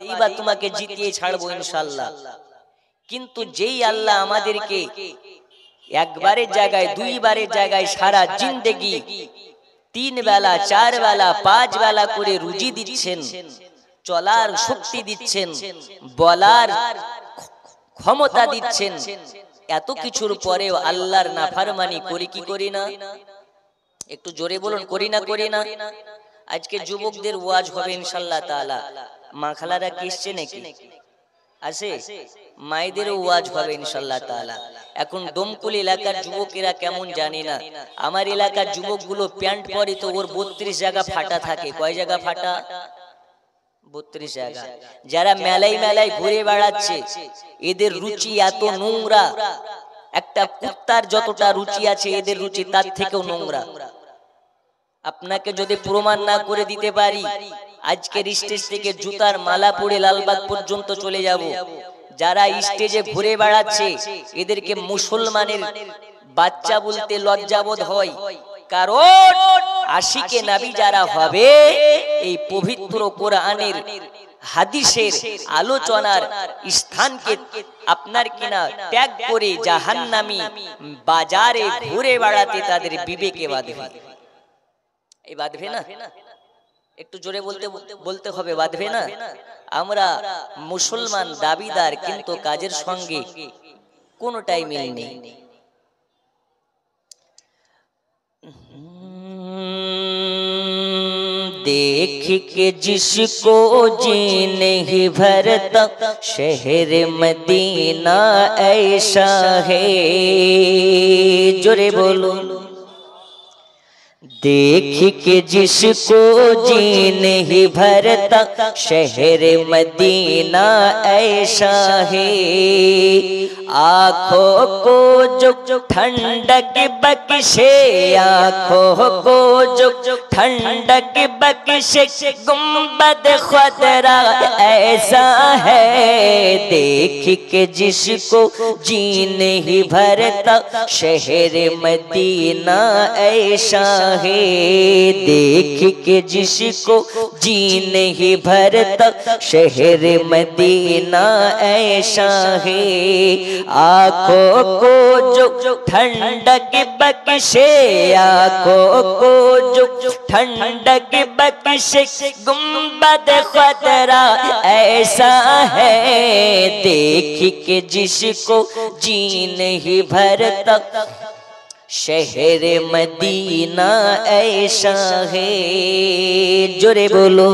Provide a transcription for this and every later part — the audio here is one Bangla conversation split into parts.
এইবার তোমাকে জিতিয়ে ছাড়বো ইনশাআল্লাহ। কিন্তু যেই আল্লাহ আমাদেরকে একবারের জায়গায় দুইবারের জায়গায় সারা জিন্দেগি 3 বেলা 4 বেলা 5 বেলা করে রুজি দিচ্ছেন, চলার শক্তি দিচ্ছেন, বলার ক্ষমতা দিচ্ছেন, এত কিছুর পরেও আল্লাহর নাফরমানি করি কি করি না? একটু জোরে বলুন, করি না করি না? আজকে যুবকদের ওয়াজ হবে ইনশাআল্লাহ তাআলা। মা খালারা কি এসছে নাকি? আছে? মায়েদের ওয়াজ হবে ইনশাআল্লাহ তাআলা। এখন ডোমকুল এলাকার যুবকেরা কেমন জানি না, আমার এলাকার যুবকগুলো প্যান্ট পরে তো ওর 32 জায়গা ফাটা থাকে। কয় জায়গা ফাটা? 32 জায়গা। যারা মেলায় মেলায় ঘুরে বেড়াচ্ছে, এদের রুচি এত নোংরা, একটা কুত্তার যতটা রুচি আছে এদের রুচি তার থেকেও নোংরা। আপনাকে যদি প্রমাণ না করে দিতে পারি, আজকের স্টেজ থেকে জুতার মালা পরে লালবাগ পর্যন্ত চলে যাব। যারা স্টেজে ঘুরে বেড়াচ্ছে এদেরকে মুসলমানের বাচ্চা বলতে লজ্জাবোধ হয়, কারণ আশিকে নবী যারা হবে এই পবিত্র কোরআনের হাদিসের আলোচনার স্থানকে আপনার কিনা ত্যাগ করে জাহান্নামী বাজারে ঘুরে বেড়াতে তাদের বিবেকে বাঁধবে। এই বাঁধবে না? একটু জোরে বলতে হবে, বাঁধবে না? আমরা মুসলমান দাবিদার, কিন্তু কাজের সঙ্গে কোনটাই মিল নেই। देख के जिसको जी नहीं भरता शहर मदीना ऐसा है। जोरे बोलो। देख के जिसको जी नहीं भरता शहर मदीना ऐसा है। आँखों को जो ठंडक बख्शे, आँखों को जो ठंडक बख्शे, गुंबद खुदरा ऐसा है। देख के जिसको जी नहीं भरता शहर मदीना ऐसा है। देख के जिसको जी नहीं भरता शहर मदीना ऐसा है। आँखों को जो ठंडक बख्शे, आँखों को जो ठंडक बख्शे, गुंबद खुदरा ऐसा है। देख के जिसको जी नहीं भरता शहर मदीना ऐसा है। जोरे बोलो।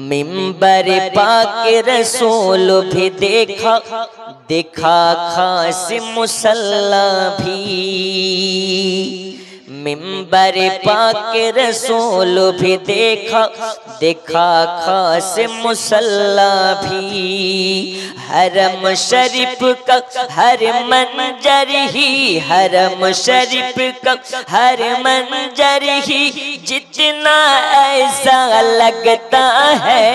मिंबर पाक रसूल भी देखा, देखा खास मुसल्ला भी। मिंबर पाक रसूल भी देखा, देखा खास मुसल्ला भी। हरम शरीफ का हर मंजर ही, हरम शरीफ का हर मंजर ही जितना ऐसा लगता है।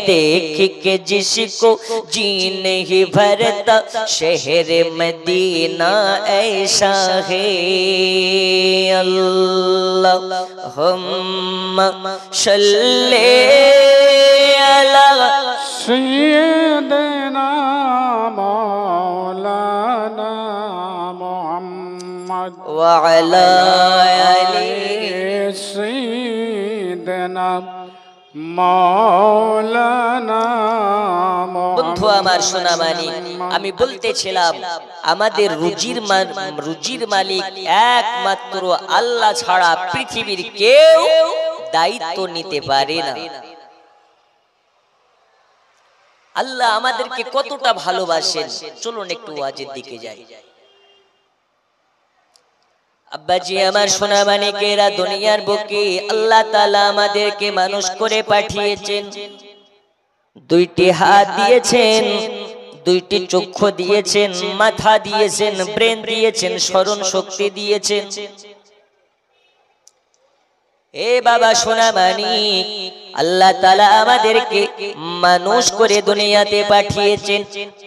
देख के जिसको जी नहीं भरता शहर मदीना ऐसा है। अल्लाहुम्मा सल्ले अला सय्यिदना मौलाना मुहम्मद व अला आलि सय्यिदना मौलाना। বন্ধু আমার সোনামানি, আমি বলতেছিলাম আমাদের রুজির মালিক একমাত্র আল্লাহ ছাড়া পৃথিবীর কেউ দায়িত্ব নিতে পারে না। আল্লাহ আমাদেরকে কতটা ভালোবাসেন, চলুন একটু ওয়াজের দিকে যাই। আব্বাজি আমার সোনামানিকেরা, দুনিয়ার বুকে আল্লাহ তাআলা আমাদেরকে মানুষ করে পাঠিয়েছেন। দুইটি হাত দিয়েছেন, দুইটি চক্ষু দিয়েছেন, মাথা দিয়েছেন, ব্রেন দিয়েছেন, স্মরণ শক্তি দিয়েছেন। এ বাবা সোনা মানিক, আল্লাহ তাআলা আমাদেরকে মানুষ করে দুনিয়াতে পাঠিয়েছেন।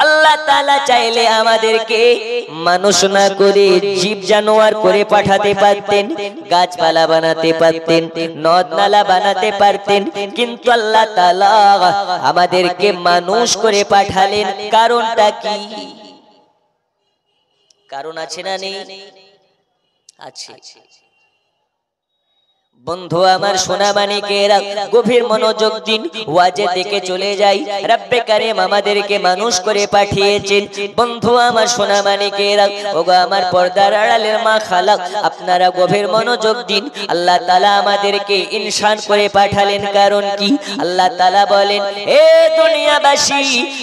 আল্লাহ তাআলা চাইলে আমাদেরকে মানুষ না করে জীব জানোয়ার করে পাঠাতে পারতেন, গাছপালা বানাতে পারতেন, নদ নালা বানাতে পারতেন, কিন্তু আল্লাহ তাআলা আমাদেরকে মানুষ করে পাঠালেন। কারণটা কি? কারণ আছে না নেই? আছে। বন্ধু আমার সোনা মানিকেরা, গভীর মনোযোগ দিন, ওয়াজে দেখে চলে যাই। রব্বে কারীম আমাদেরকে মানুষ করে পাঠিয়েছেন। বন্ধু আমার সোনা মানিকেরা, ওগো আমার পর্দার আড়ালের মা খালা, আপনারা গভীর মনোযোগ দিন। আল্লাহ তাআলা আমাদেরকে ইনসান করে পাঠালেন। কারণ কি? আল্লাহ তাআলা বলেন, এ দুনিয়াবাসী,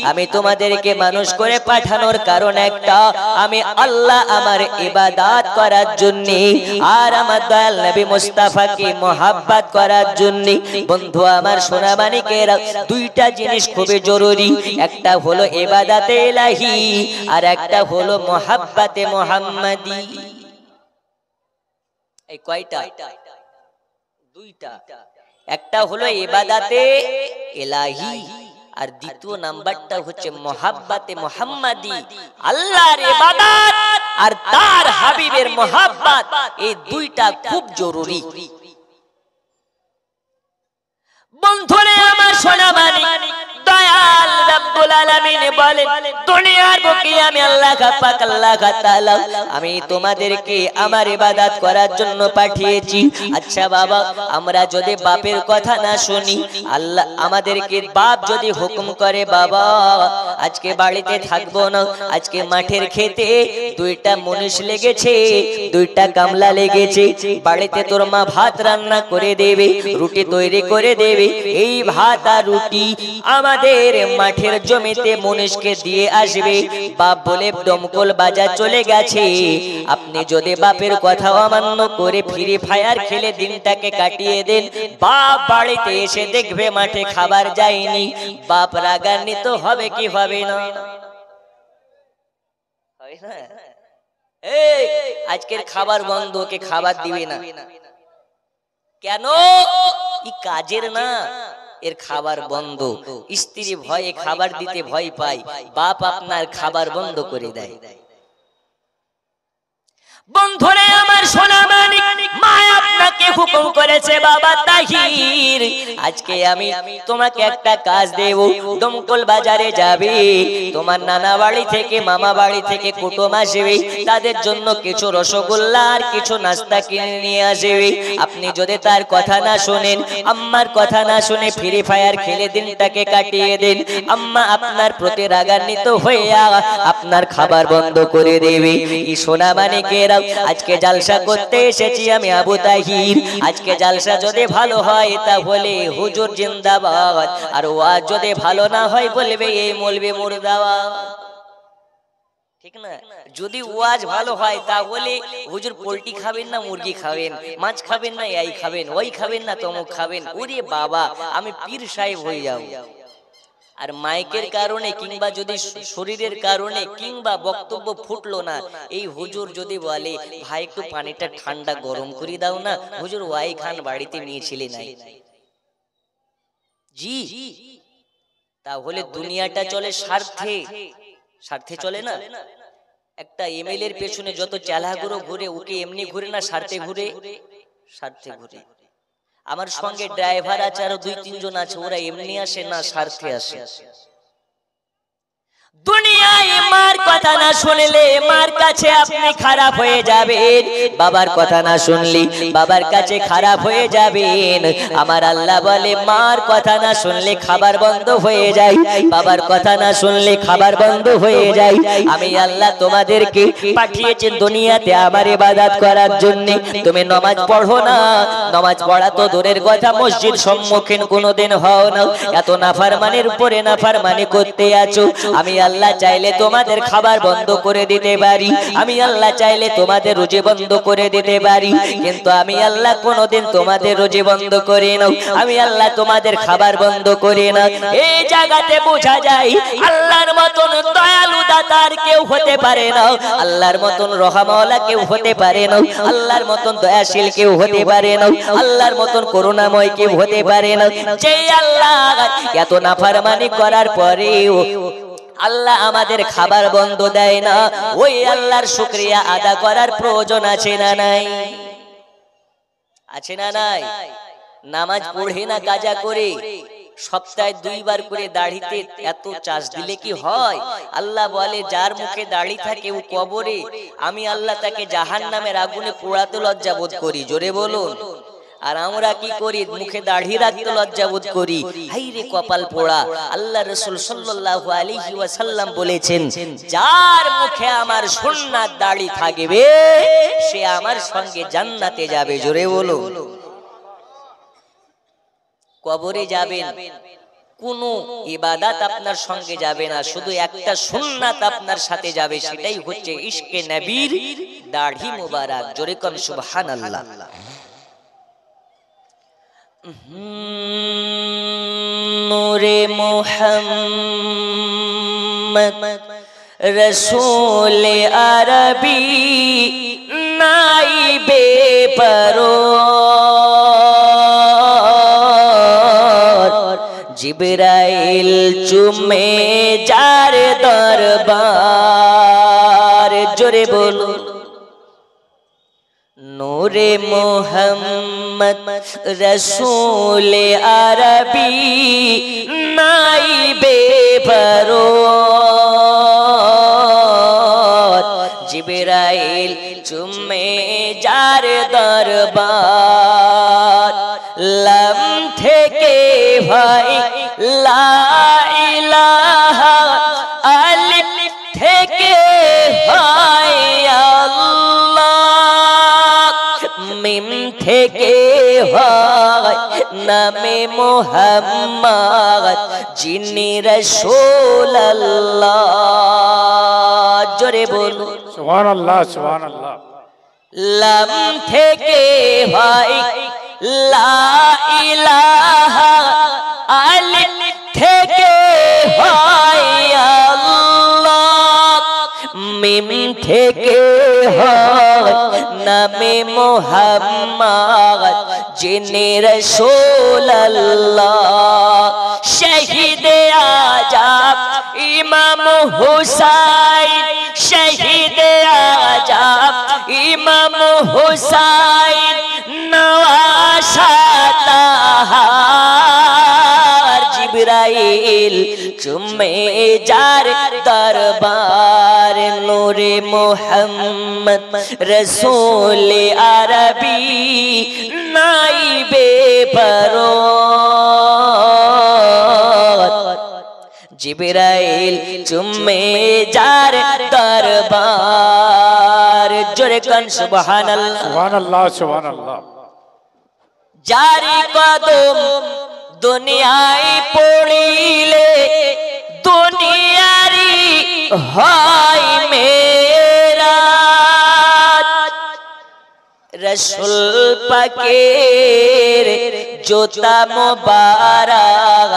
আমি তোমাদেরকে মানুষ করে পাঠানোর কারণ একটা, আমি আল্লাহ আমার ইবাদত করার জন্য আর আমার দয়াল নবী মুস্তাফাকে মোহাব্বত করার জন্য। বন্ধু আমার সোনা মানিকেরা, দুইটা জিনিস খুবই জরুরি। একটা হলো ইবাদতে ইলাহি আর একটা হলো মোহাব্বতে মুহাম্মাদি। এই কয়টা? দুইটা। একটা হলো ইবাদতে ইলাহি আর দ্বিতীয় নাম্বারটা হচ্ছে মোহাব্বতে মুহাম্মাদি। আল্লাহর ইবাদত আর তার হাবিবের মোহাব্বত, এই দুইটা খুব জরুরি। বন্ধুরে আমার সোনা মানিক, দয়াল রব্বুল আলামিন বলেন, দুনিয়ার বুকে আমি আল্লাহ পাক আল্লাহ তাআলা আমি তোমাদেরকে আমার ইবাদত করার জন্য পাঠিয়েছি। আচ্ছা বাবা, আমরা যদি বাপের কথা না শুনি, আল্লাহ আমাদেরকে বাপ যদি হুকুম করে, বাবা আজকে বাড়িতে থাকবো না, আজকে মাঠের খেতে দুইটা মনীষ লেগেছে, দুইটা কামলা লেগেছে, বাড়িতে তোর মা ভাত রান্না করে দেবে, রুটি তৈরি করে দেবে। এই ভাত আর রুটি আমাদের মাঠের জমিতে মনীষকে দিয়ে আসবে। বাপ বলে দমকল বাজার চলে গেছে। আপনি যদি বাপের কথা অমান্য করে ফ্রি ফায়ার খেলে দিনটাকে কাটিয়ে দেন, বাপ বাড়িতে এসে দেখবে মাঠে খাবার যায়নি, বাপ রাগান্বিত হবে কি হবে না? এই আজকের খাবার বন্ধ, ওকে খাবার দিবে না কেন? ই কাজের না, এর খাবার বন্ধ। স্ত্রী ভয়ে খাবার দিতে ভয় পায়, বাপ আপনার খাবার বন্ধ করে দেয়। বন্ধুরে আমার সোনা মানিক, মা আপনাকে হুকুম করেছে, বাবা তাহির আজকে আমি তোমাকে একটা কাজ দেব। দমকল বাজারে যাবে, তোমার নানা বাড়ি থেকে মামা বাড়ি থেকে কুটুম আসবে, তাদের জন্য কিছু রসগোল্লা আর কিছু নাস্তা কিনে নিয়ে আসবে। আপনি যদি তার কথা না শোনেন, আম্মার কথা না শুনে ফ্রি ফায়ার খেলে দিনটাকে কাটিয়ে দেন, আম্মা আপনার প্রতি রাগান্বিত হইয়া আপনার খাবার বন্ধ করে দেবে। এই সোনা মানিকেরা, আজকে জালসা করতে এসেছি আমি আবু তাহির। আজকে জালসা যদি ভালো হয় তাহলে হুজুর জিন্দাবাদ, আর ওয়াজ যদি ভালো না হয় বলবে এই মৌলবি মুর্দাবাদ। ঠিক না? যদি ওয়াজ ভালো হয় তাহলে হুজুর পোল্ট্রি খাবেন না মুরগি খাবেন, মাছ খাবেন না এই খাবেন, ওই খাবেন না তমুক খাবেন। ওরে বাবা, আমি পীর সাহেব হয়ে যাব। আর মাইকের কারণে কিংবা যদি শরীরের কারণে কিংবা বক্তব্য ফুটলো না, এই হুজুর যদি বলে ভাই একটু পানিটা ঠান্ডা গরম করে দাও না, হুজুর ওয়াই খান বাড়িতে নিয়েছিলেন নাই জি, তাহলে দুনিয়াটা চলে স্বার্থে, স্বার্থে চলে না। একটা এমএলএ এর পেছনে যত চালাগুলো ঘুরে, ওকে এমনি ঘুরে না, স্বার্থে ঘুরে, স্বার্থে ঘুরে। আমার সঙ্গে ড্রাইভার আছে আরো 2-3 জন আছে, ওরা এমনি আসে না, স্বার্থে আসে। দুনিয়ায় মার কথা না শুনলে মার কাছে আপনি খারাপ হয়ে যাবেন, বাবার কথা না শুনলে বাবার কাছে খারাপ হয়ে যাবেন। আমার আল্লাহ বলে মার কথা না শুনলে খাবার বন্ধ হয়ে যায়, বাবার কথা না শুনলে খাবার বন্ধ হয়ে যায়। আমি আল্লাহ তোমাদেরকে পাঠিয়েছেন দুনিয়াতে আমার ইবাদত করার জন্য। তুমি নামাজ পড়ো না, নামাজ পড়া তো দূরের কথা, মসজিদ সম্মুখীন কোনোদিন হও না, এত নাফরমানির উপরে নাফরমানি করতে আছো। আমি আল্লাহ চাইলে তোমাদের খাবার বন্ধ করে দিতে পারি, আমি আল্লাহ চাইলে তোমাদের রুজি বন্ধ করে দিতে পারি, কিন্তু আমি আল্লাহ কোনোদিন তোমাদের রুজি বন্ধ করি না, আমি আল্লাহ তোমাদের খাবার বন্ধ করি না। এই জায়গাতে বোঝা যায় আল্লাহর মতন দয়ালু দাতার কেউ হতে পারে না, আল্লাহর মতন রহমওয়ালা কেউ হতে পারে না, আল্লাহর মতন দয়াশীল কেউ হতে পারে না, আল্লাহর মতন করুণাময় কেউ হতে পারে না। যে আল্লাহ এত নাফরমানি করার পরেও আল্লাহ আমাদের খাবার বন্ধ দেয় না, ওই আল্লাহর শুকরিয়া আদা করার প্রয়োজন আছে না নাই? আছে না নাই? নামাজ পড়ে না কাজা করে, সপ্তাহে 2 বার করে দাড়িতে এত চাষ দিলে কি হয়? আল্লাহ বলে যার মুখে দাড়ি থাকে ও কবরে, আমি আল্লাহ তাকে জাহান্নামের আগুনে পোড়াতে লজ্জা বোধ করি। জোরে বলুন। আর আমরা কি করি? মুখে দাড়ি রাখতে লজ্জা বোধ করি। হাইরে কপাল পোড়া। আল্লাহ রাসূল সাল্লাল্লাহু আলাইহি ওয়াসাল্লাম বলেছেন, যার মুখে আমার সুন্নাত দাড়ি থাকবে সে আমার সঙ্গে জান্নাতে যাবে। জোরে বলুন। কবরে যাবেন, কোন ইবাদত আপনার সঙ্গে যাবে না, শুধু একটা সুন্নাত আপনার সাথে যাবে, সেটাই হচ্ছে ইশকে নবীর দাড়ি মুবারক। জোরে কোন সুবহানাল্লাহ। নূরে মুহাম্মদ রসূল আরবি নাইবে পরোর, জিবরাইল চুমে যার দরবার। জোরে বলুন। নূরে মুহাম্মদ রসূল আরবি নাইবে পরোর, জিবরাইল চুমে যার দরবার। লম থেকে ভাই লা ইলাহা, আলিফ থেকে ভাই আল্লাহ, মিম থেকে হয় নামে মুহাম্মদ, যিনি রাসূলুল্লাহ। জোরে বলুন সুবহানাল্লাহ, সুবহানাল্লাহ। লাম থেকে হয় লা ইলাহা, আলিফ থেকে হয় আল্লাহ, মিম থেকে হয় নামে মুহাম্মদ, যিনি রাসূলুল্লাহ। শহীদে আজম ইমাম হুসাইন, শহীদে আজম ইমাম হুসাইন, নওয়াসাতাহার, জিবরাইল চুমে যার দরবার। নূরে মুহাম্মদ রসূল আরবি নাইবে পরোর, জিবরাইল চুমে যার দরবার। জোরে কান সুবহানাল্লাহ, সুবহানাল্লাহ, সুবহানাল্লাহ। জারি কদম দুনিয়ায় পড়িলে, দুনিয়ারি হয় মেরাজ। রাসূল পাকের জুতা মুবারক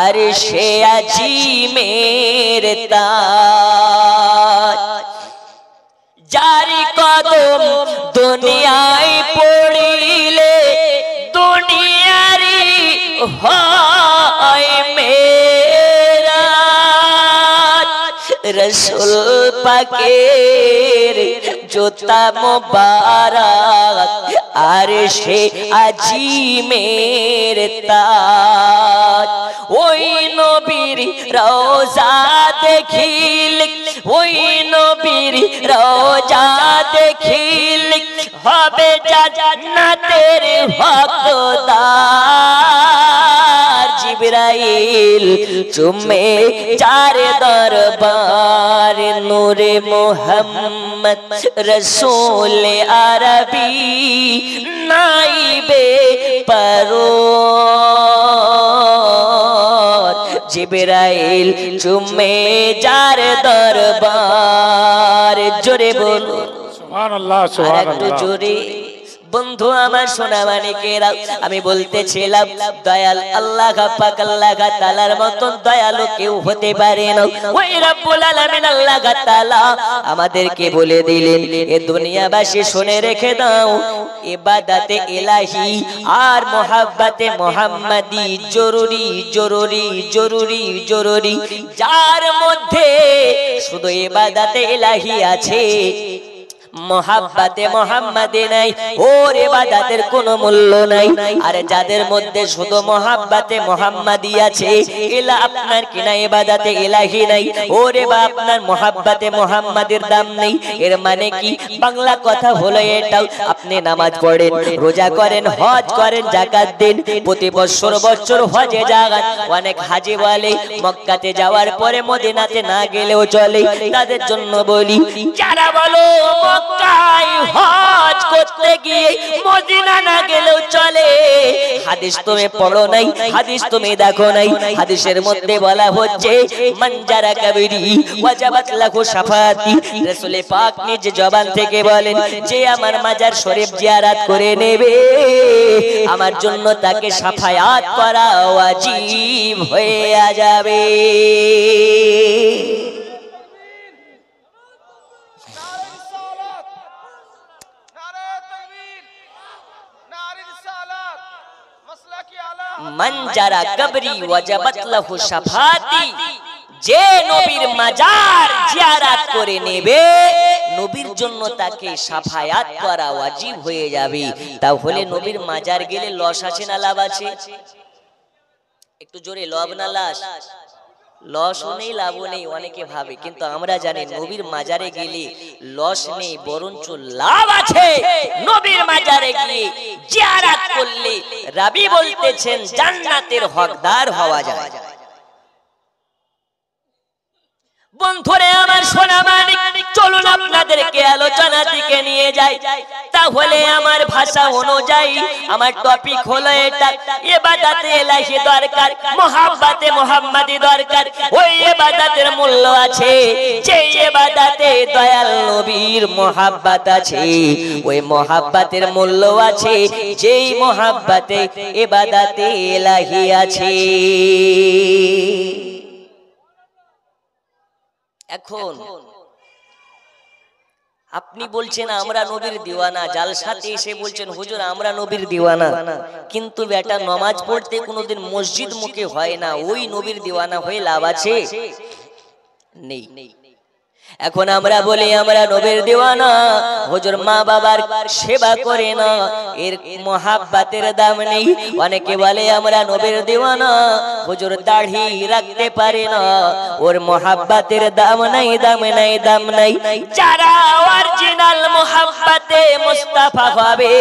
আরশে আজিমের তাজ। জারি কদম দুনিয়ায় পড়িলে, দুনিয়ারি হয় মেরাজ। রাসূল পাকের জুতা মুবারক আরশে আজিমের তাজ। ওই নবীর রওজা দেখিলে, ওই নবীর রওজা দেখিলে হবে জান্নাতের হকদার। জিবরাইল চুমে যার দরবার। নূরে মুহাম্মদ রসূল আরবি নাইবে পরোর, জিবরাইল চুমে যার দরবার জোরে বলো সুবহানাল্লাহ আর একটু সুবহানাল্লাহ জোরে বন্ধু আমার সোনা মানিকেরা আমি বলতেছিলাম দয়াল আল্লাহ পাক আল্লাহ তাআলার মতন দয়ালু কেউ হতে পারে না ওই রব্বুল আলামিন আল্লাহ তাআলা আমাদেরকে বলে দিলেন এ দুনিয়াবাসী শুনে রেখে দাও ইবাদতে ইলাহি আর মুহাব্বতে মুহাম্মাদি জরুরি জরুরি জরুরি জরুরি যার মধ্যে শুধু ইবাদতে ইলাহি আছে মোহাব্বতে মোহাম্মদে নাই ওর ইবাদতের কোনো মূল্য নাই আর যাদের মধ্যে শুধু মোহাব্বতে মোহাম্মদি আছে এলা আপনার কিনা ইবাদতে ইলাহি নাই ওরে বা আপনার মোহাব্বতে মোহাম্মদের দাম নেই এর মানে কি বাংলা কথা হলো এটাও আপনি নামাজ পড়েন রোজা করেন হজ করেন যাকাত দেন প্রতি বছর হজে যান অনেক হাজী বলে মক্কাতে যাওয়ার পরে মদিনাতে না গেলেও চলে তাদের জন্য বলি যারা বলো মক্কায় হজ করতে গিয়ে মদিনা না গেলেও চলে হাদিস তুমি পড়ো নাই হাদিস তুমি দেখো নাই হাদিসের মধ্যে বলা হচ্ছে মান যারা কাবরি ওয়াজাবাত লাহু শাফাতি রাসূল পাক নিজ জবান থেকে বলেন যে আমার মাজার শরীফ জিয়ারত করে নেবে আমার জন্য তাকে শাফায়াত করা ওয়াজিব হয়ে যাবে মান যারা কবরি ওয়াজাবাত লাহু শাফাতি যে নবীর মাজার জিয়ারত করে নেবে নবীর জন্য তাকে শাফায়াত করা ওয়াজিব হয়ে যাবে তাহলে নবীর মাজার গেলে লস আছে না লাভ আছে একটু জোরে লাভ না লাশ লসও নেই লাভও নেই অনেকে ভাবে কিন্তু আমরা জানি নবীর মাজারে গেলে লস নেই বরঞ্চ লাভ আছে নবীর মাজারে গিয়ে জিয়ারত করলে রাবি বলতেছেন জান্নাতের হকদার হওয়া যায় বন্ধুরে আমার সোনা মানিক চলুন আপনাদেরকে আলোচনা দিকে নিয়ে যাই তাহলে আমার ভাষা অনুযায়ী আমার টপিক হলো এটা ইবাদতে ইলাহি দরকার মুহাব্বতে মুহাম্মাদি দরকার ওই ইবাদতের মূল্য আছে যে ইবাদতে দয়াল নবীর মুহাব্বত আছে ওই মুহাব্বতের মূল্য আছে যেই মুহাব্বতে ইবাদতে ইলাহি আছে এখন আপনি বলছেন আমরা নবীর দিওয়ানা জালসাতে এসে বলছেন হুজুর আমরা নবীর দিওয়ানা কিন্তু বেটা নামাজ পড়তে কোনোদিন মসজিদ মুখে হয় না ওই নবীর দিওয়ানা হয়ে লাভ আছে নেই এখন আমরা বলি আমরা নবীর দিওয়ানা হুজুর মা বাবার সেবা করে না এর মুহাব্বতের দাম নেই অনেকে বলে আমরা নবীর দিওয়ানা হুজুর দাড়ি রাখতে পারে না ওর মুহাব্বতের দাম নাই দাম নাই দাম নাই যারা অরিজিনাল মুহাব্বতে মুস্তাফা হবে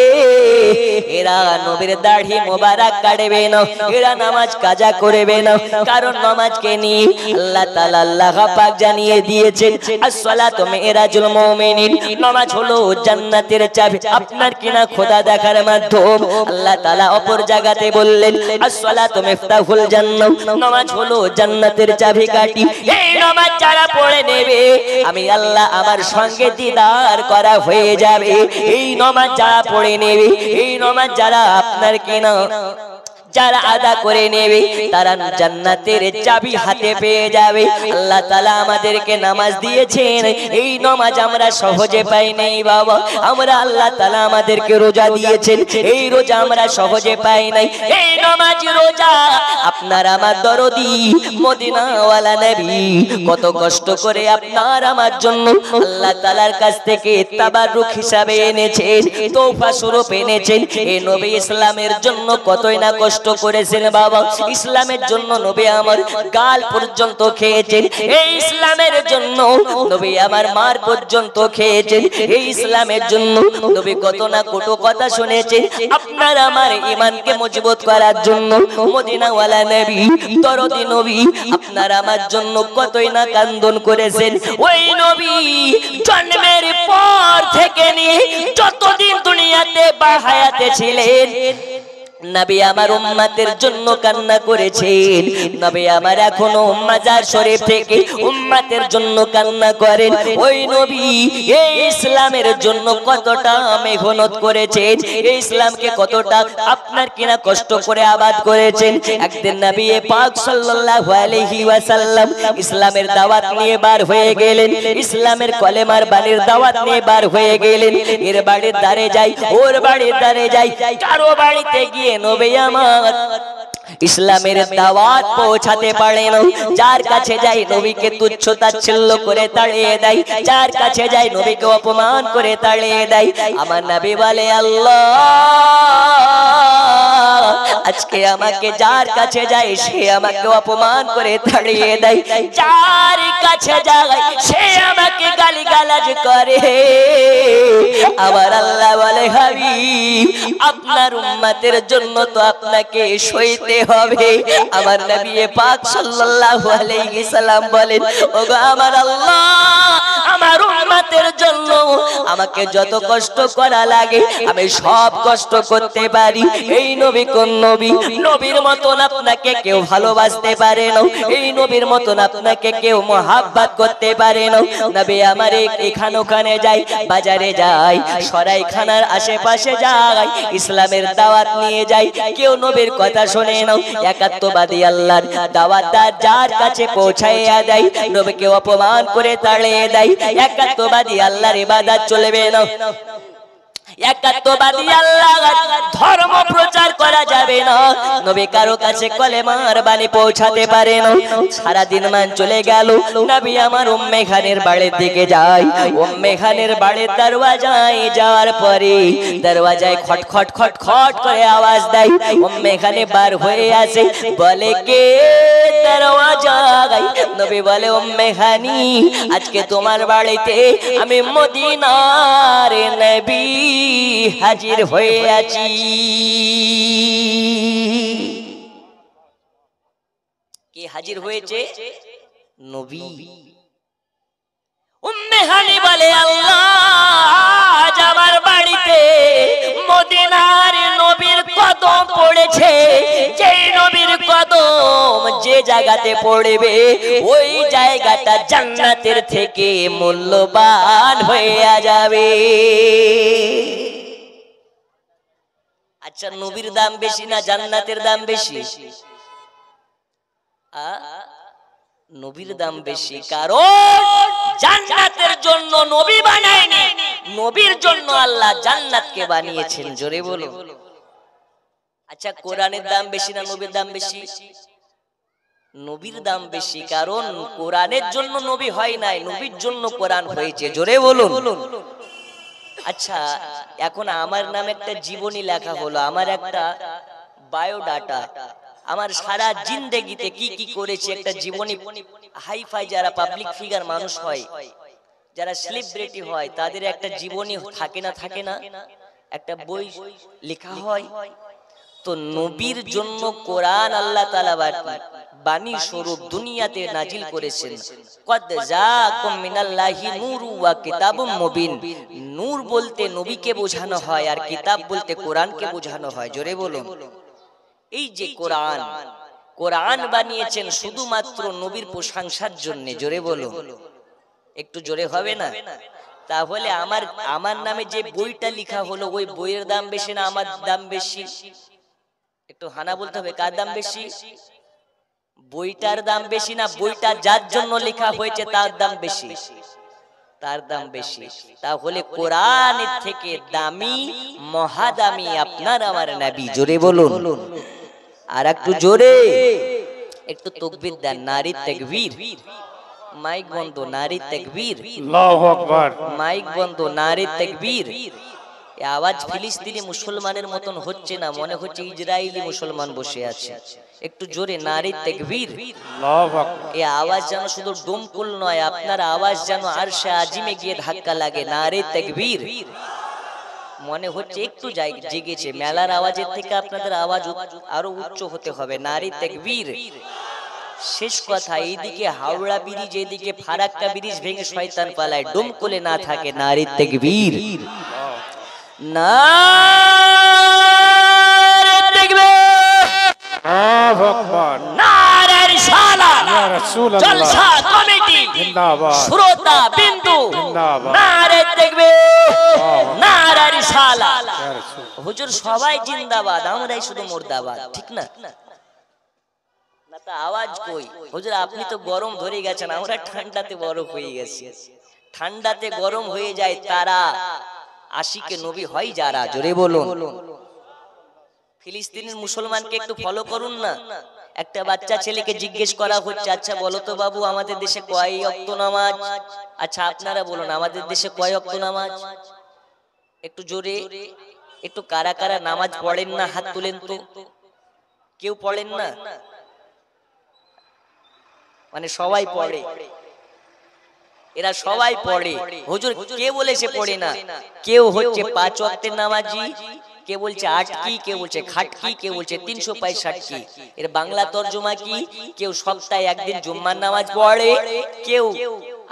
এরা নবীর দাড়ি মোবারক কাটবে না এরা নামাজ কাজা করবে না কারণ নামাজকে নিয়ে আল্লাহ তাআলা আল্লাহ পাক জানিয়ে দিয়েছেন আসসালাতু মিরাজুল মুমিনিন নামাজ হলো জান্নাতের চাবি আপনার কিনা খোদা দেখার মাধ্যম আল্লাহ তাআলা অপর জায়গাতে বললেন আসসালাতু মিফতাহুল জান্নাহ নামাজ হলো জান্নাতের চাবিকাঠি এই নামাজ যারা পড়ে নেবে আমি আল্লাহ আমার সঙ্গে দিদার করা হয়ে যাবে এই নামাজ যারা পড়ে নেবে এই নামাজ যারা আপনার কিনা যারা আদা করে নেবে তারা জান্নাতের চাবি হাতে পেয়ে যাবে আল্লাহ তাআলা আমাদেরকে নামাজ দিয়েছেন এই নামাজ আমরা সহজে পাই নাই বাবা আমরা আল্লাহ তাআলা আমাদেরকে রোজা দিয়েছেন এই রোজা আমরা সহজে পাই নাই এই নামাজ রোজা আপনার আমার দরদি মদিনাওয়ালা নবী কত কষ্ট করে আপনার আমার জন্য আল্লাহ তাআলার কাছ থেকে তাবাররুক হিসাবে এনেছেন তোফা স্বরূপ এনেছেন এই নবী ইসলামের জন্য কতই না কষ্ট করেছেন বাবা ইসলামের জন্য নবী আমার গাল পর্যন্ত খেয়েছেন এই ইসলামের জন্য নবী আমার মার পর্যন্ত খেয়েছেন এই ইসলামের জন্য নবী কত না কত কথা শুনেছেন আপনার আমার ঈমানকে মজবুত করার জন্য মদিনাওয়ালা নবী দরদি নবী আপনার আমার জন্য কতই না কান্দন করেছেন ওই নবী জন্মের পর থেকে নিয়ে যতদিন দুনিয়াতে বা হায়াতে ছিলেন নবী আমার উম্মতের জন্য কান্না করেছেন। নবী আমার এখনো মাজার শরীফ থেকে উম্মতের জন্য কান্না করেন। ওই নবী এই ইসলামের জন্য কতটা মেহনত করেছেন, এই ইসলামকে কতটা আপনার কিনা কষ্ট করে আবাদ করেছেন। একদিন নবী পাক সাল্লাল্লাহু আলাইহি ওয়াসাল্লাম ইসলামের দাওয়াত নিয়ে বার হয়ে গেলেন, ইসলামের কলেমার বাণীর দাওয়াত নিয়ে বার হয়ে গেলেন। এর বাড়ির দ্বারে যাই, ওর বাড়ির দ্বারে যাই, কারো বাড়িতে গিয়ে নবী আমার ইসলামের দাওয়াত পৌঁছাতে পারেন। যার কাছে যাই নবীকে তুচ্ছ তাচ্ছিল্য করে তাড়িয়ে দেয়, যার কাছে যাই নবীকে অপমান করে তাড়িয়ে দেয়। আমার নবী বলে, আল্লাহ আজকে আমাকে যার কাছে যাই সে আমাকে অপমান করে তাড়িয়ে দেয়, যার কাছে যাই সে আমাকে গালিগালাজ করে। আমার আল্লাহ বলে, হাবিব আপনার উম্মতের জন্য তো আপনাকে সইতে হবে। আমার নবী পাক সাল্লাল্লাহু আলাইহি সাল্লাম বলেন, ওগো আমার আল্লাহ আমার উম্মতের জন্য আমাকে যত কষ্ট করা লাগে আমি সব কষ্ট করতে পারি। এই নবী কোন নবী? নবীর মতন আপনাকে কেউ ভালোবাসতে পারে না, এই নবীর মতন আপনাকে কেউ মোহাব্বত করতে পারে না। নবী আমার এখানে ওখানে যাই, বাজারে যাই, সরাইখানার আশেপাশে যাই, ইসলামের দাওয়াত নিয়ে যাই, কেউ নবীর কথা শোনে না। একাত্মবাদী আল্লাহর দাওয়াতদার যার কাছে পৌঁছাইয়া দেয় নবীকে অপমান করে তাড়িয়ে দেয়। একাত্মবাদী আল্লাহর ইবাদত চলবে না, একাত্মবাদী আল্লাহর ধর্ম প্রচার করা যাবে না। নবী কারো কাছে কলেমার বাণী পৌঁছাতে পারে না। সারা দিন মান চলে গেল, নবী আমার উম্মে খানের বাড়ির দিকে যায়। উম্মে খানের বাড়ির দরওয়াজায় যাওয়ার পরে দরওয়াজায় খটখট খটখট করে আওয়াজ দেয়। উম্মে খানে বার হয়ে আসে, বলে, কে দরওয়াজায়? নবী বলে, উম্মে খানি আজকে তোমার বাড়িতে আমি মদিনার নবী হাজির হয়ে আছি। কে হাজির হয়েছে? নবী। উম্মে হানি বলে, আল্লাহ আজ আমার বাড়িতে মদিনার নবীর কদম পড়েছে। যেই নবীর কদম যে জায়গাতে পড়বে ওই জায়গাটা জান্নাতের থেকে মূল্যবান হয়ে যাবে। আচ্ছা, নবীর দাম বেশি না জান্নাতের দাম বেশি? নবীর দাম বেশি, কারণ জান্নাতের জন্য নবী বানায়নি, নবীর জন্য আল্লাহ জান্নাতকে বানিয়েছেন। জোরে বলো। আচ্ছা, কোরআনের দাম বেশি না নবীর দাম বেশি? নবীর দাম বেশি, কারণ কোরআনের জন্য নবী হয় নাই, নবীর জন্য কোরআন হয়েছে। জোরে বলুন। আচ্ছা, এখন আমার নামে একটা জীবনী লেখা হলো, আমার একটা বায়োডাটা, আমার সারা জিন্দেগিতে কি কি করেছে একটা জীবনী। হাইফাই যারা পাবলিক ফিগার মানুষ হয়, যারা সেলিব্রিটি হয়, তাদের একটা জীবনী থাকে না, থাকে না, একটা বই লেখা হয়। তো নবীর জন্য কোরআন আল্লাহ তাআলা বাণী স্বরূপ দুনিয়াতে নাজিল করেছেন। কদ জাকুম মিনাল্লাহি নূরু ওয়া কিতাবুম মুবিন। নূর বলতে নবীকে বোঝানো হয়, আর কিতাব বলতে কোরআনকে বোঝানো হয়। জোরে বলুন। এই যে কোরআন, কোরআন বানিয়েছেন শুধুমাত্র নবীর প্রশংসার জন্য। জোরে বলুন। একটু জোরে হবে না? তাহলে আমার নামে যে বইটা লেখা হলো ওই বইয়ের দাম বেশি না আমার দাম বেশি? একটু হানা বলতে হবে, কার দাম বেশি? বইটার দাম বেশি না বইটা যার জন্য লেখা হয়েছে তার দাম বেশি? তার দাম বেশি। তাহলে কোরআনের থেকে দামি, মহাদামি আপনার আমার নবী। জোরে বলুন। আর একটু জোরে, একটু তাকবীর দেন। নারী তাকবীর। মাইক বন্ধ। নারী তাকবীর। আল্লাহু আকবার। মাইক বন্ধ। নারী তাকবীর। এই আওয়াজ ফিলিস্তিনি মুসলমানের মতন হচ্ছে না, মনে হচ্ছে ইসরায়েলি মুসলমান বসে আছে। একটু জোরে নারী তাকবীর। আল্লাহু আকবার। এই আওয়াজ যেন শুধু ডোমকুল নয়, আপনার আওয়াজ যেন আরশে আজিমে গিয়ে ধাক্কা লাগে। নারী তাকবীর। মনে হচ্ছে একটু জেগেছে। মেলার আওয়াজের থেকে আপনাদের আওয়াজ আরো উচ্চ হতে হবে। নারী তাকবীর। শেষ কথা, এইদিকে হাওড়া ব্রিজ, এইদিকে ফারাক্কা ব্রিজ ভেঙে শয়তান পালায়, ডোমকুলে না থাকে। নারী তাকবীর। নারী তাকবীর। আল্লাহু আকবার নারে রিসালাত ইয়া রাসূলুল্লাহ জলসা কমিটি জিন্দাবাদ শ্রোতা বিন্দু জিন্দাবাদ নারে তাকবীর নারে রিসালাত ইয়া রাসূল হুজুর সবাই জিন্দাবাদ আমরাই শুধু মুর্দাবাদ ঠিক না না তা আওয়াজ কই হুজুর আপনি তো গরম ধরে গেছেন আমরা ঠান্ডাতে বরফ হয়ে গেছি ঠান্ডাতে গরম হয়ে যায় তারা আশিকে নবী হয় যারা জোরে বলুন ফিলিস্তিনের মুসলমানকে একটু ফলো করুন না একটা বাচ্চা ছেলেকে জিজ্ঞেস করা হচ্ছে আচ্ছা বলো তো বাবু আমাদের দেশে কয় ওয়াক্ত নামাজ আচ্ছা আপনারা বলুন আমাদের দেশে কয় ওয়াক্ত নামাজ একটু জোরে একটু কারা কারা নামাজ পড়েন না হাত তুলেন তো কেউ পড়েন না মানে সবাই পড়ে এরা সবাই পড়ে হুজুর কে বলেছে পড়ে না কেউ হচ্ছে 5 ওয়াক্তের নামাজি কে বলছে 8 কি কে বলছে খাট কি কে বলছে 365 কি এর বাংলা তরজমা কি কেউ সপ্তাহে একদিন জুম্মার নামাজ পড়ে কেউ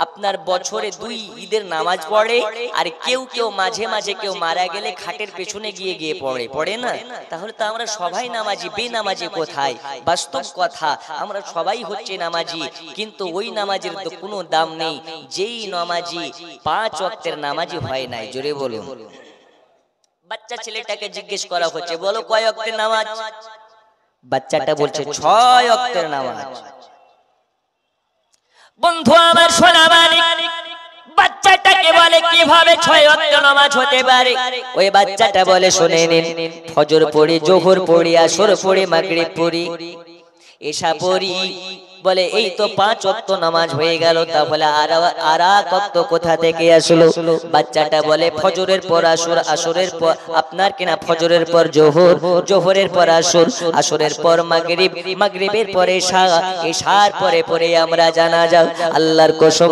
আপনার বছরে 2 ঈদের নামাজ পড়ে আর কেউ কেউ মাঝে মাঝে কেউ মারা গেলে খাটের পেছনে গিয়ে গিয়ে পড়ে না তাহলে তো আমরা সবাই নামাজি বেনামাজি কোথায় বাস্তব কথা আমরা সবাই হচ্ছে নামাজি কিন্তু ওই নামাজের তো কোনো দাম নেই যেই নামাজি 5 ওয়াক্তের নামাজি হয় নাই জোরে বলুন বাচ্চা ছেলেটাকে জিজ্ঞেস করা হচ্ছে বলো কয় ওয়াক্তের নামাজ বাচ্চাটা বলছে 6 ওয়াক্তের নামাজ বন্ধু আমার সোনা মানিক বাচ্চাটাকে বলে কিভাবে 6 ওয়াক্ত নামাজ হতে পারে ওই বাচ্চাটা বলে শুনে নিন ফজর পড়ি যোহর পড়ি আসর পড়ি মাগরিব পড়ি এশা পড়ি বলে এই তো 5 ওয়াক্ত নামাজ হয়ে গেল তাহলে আর ওয়াক্ত কোথা থেকে আসলো বাচ্চাটা বলে ফজরের পর আসর আসরের পর আপনার কিনা ফজরের পর যোহর যোহরের পর আসর আসরের পর মাগরিব মাগরিবের পর এশা এশার পরে পরে আমরা জানাজা আল্লাহর কসম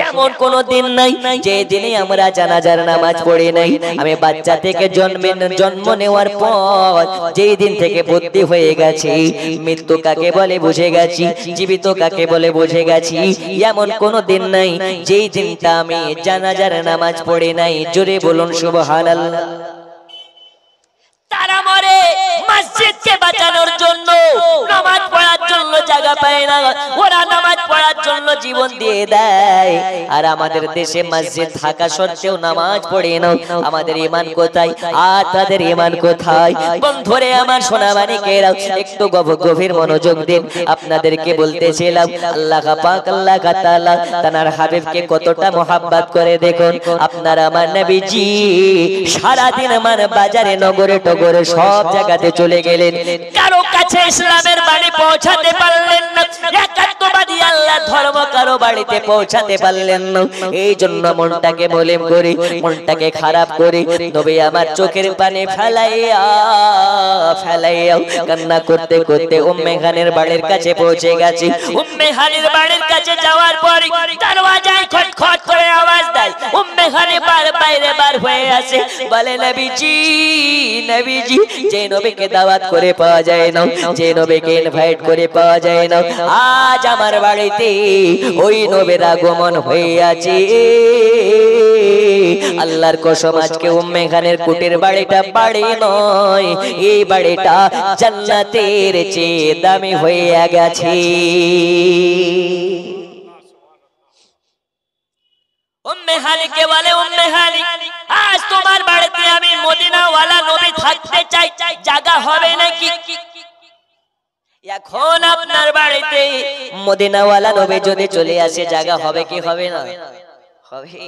এমন কোন দিন নাই যে দিনে আমরা জানাজার নামাজ পড়ি নাই আমি বাচ্চা থেকে জন্ম নেওয়ার পর যেই দিন থেকে বুদ্ধি হয়ে গেছে মৃত্যু কাকে বলে বুঝে গেছি জীবিত কাকে বলে বুঝে গেছি এমন কোন দিন নাই যেই দিনটা আমি জানাজার নামাজ পড়ি নাই জোরে বলুন সুবহানাল্লাহ তারা মরে মসজিদকে বাঁচানোর জন্য নামাজ পড়ার জন্য জায়গা পায় না ওরা নামাজ পড়ার জন্য জীবন দিয়ে দেয় আর আমাদের দেশে মসজিদ থাকা সত্ত্বেও নামাজ পড়ে না আমাদের ঈমান কোথায় আর তাদের ঈমান কোথায় বন্ধুরে আমার সোনা মানিকেরা একটু গভীর মনোযোগ দিন আপনাদেরকে বলতেছিলাম আল্লাহ পাক আল্লাহ তাআলা তার হাবিবকে কতটা mohabbat করে দেখুন আপনার আমার নবীজি সারা দিন আমার বাজারে নগরে টগরে সব জায়গাতে চলে গেলেন কারো কাছে ইসলামের বাণী পৌঁছাতে পারলেন না একাত্মবাদী আল্লাহ ধর্ম কারো বাড়িতে পৌঁছাতে পারলেন না এই জন্য মনটাকে মলিন করে মনটাকে খারাপ করে নবী আমার চোখের পানি ফেলাইয়া কান্না করতে করতে উম্মে খানের বাড়ির কাছে পৌঁছে গেছে উম্মে খানের বাড়ির কাছে যাওয়ার পর দরওয়াজায় খটখট করে আওয়াজ দেয় উম্মে খানে বাইরে বার হয়ে আসে বলে নবীজি নবীজি যে নবীকে দাওয়াত করে পাওয়া যায় না যে নবীকে ইনভাইট করে পাওয়া যায় না আজ আমার বাড়িতে ওই নবীর আগমন হয়ে আছে আল্লাহর কসম আজকে উম্মে খানের কুটির বাড়িটা বাড়ি নয় এই বাড়িটা জান্নাতের চেয়ে দামি হয়ে গেছে উম্মে হানিকে বলে উম্মে হানি আজ তোমার বাড়িতে আমি মদিনাওয়ালা নবী থাকতে চাই জায়গা হবে নাকি এখন আপনার বাড়িতে মদিনাওয়ালা নবী যদি চলে আসে জায়গা হবে কি হবে না হবে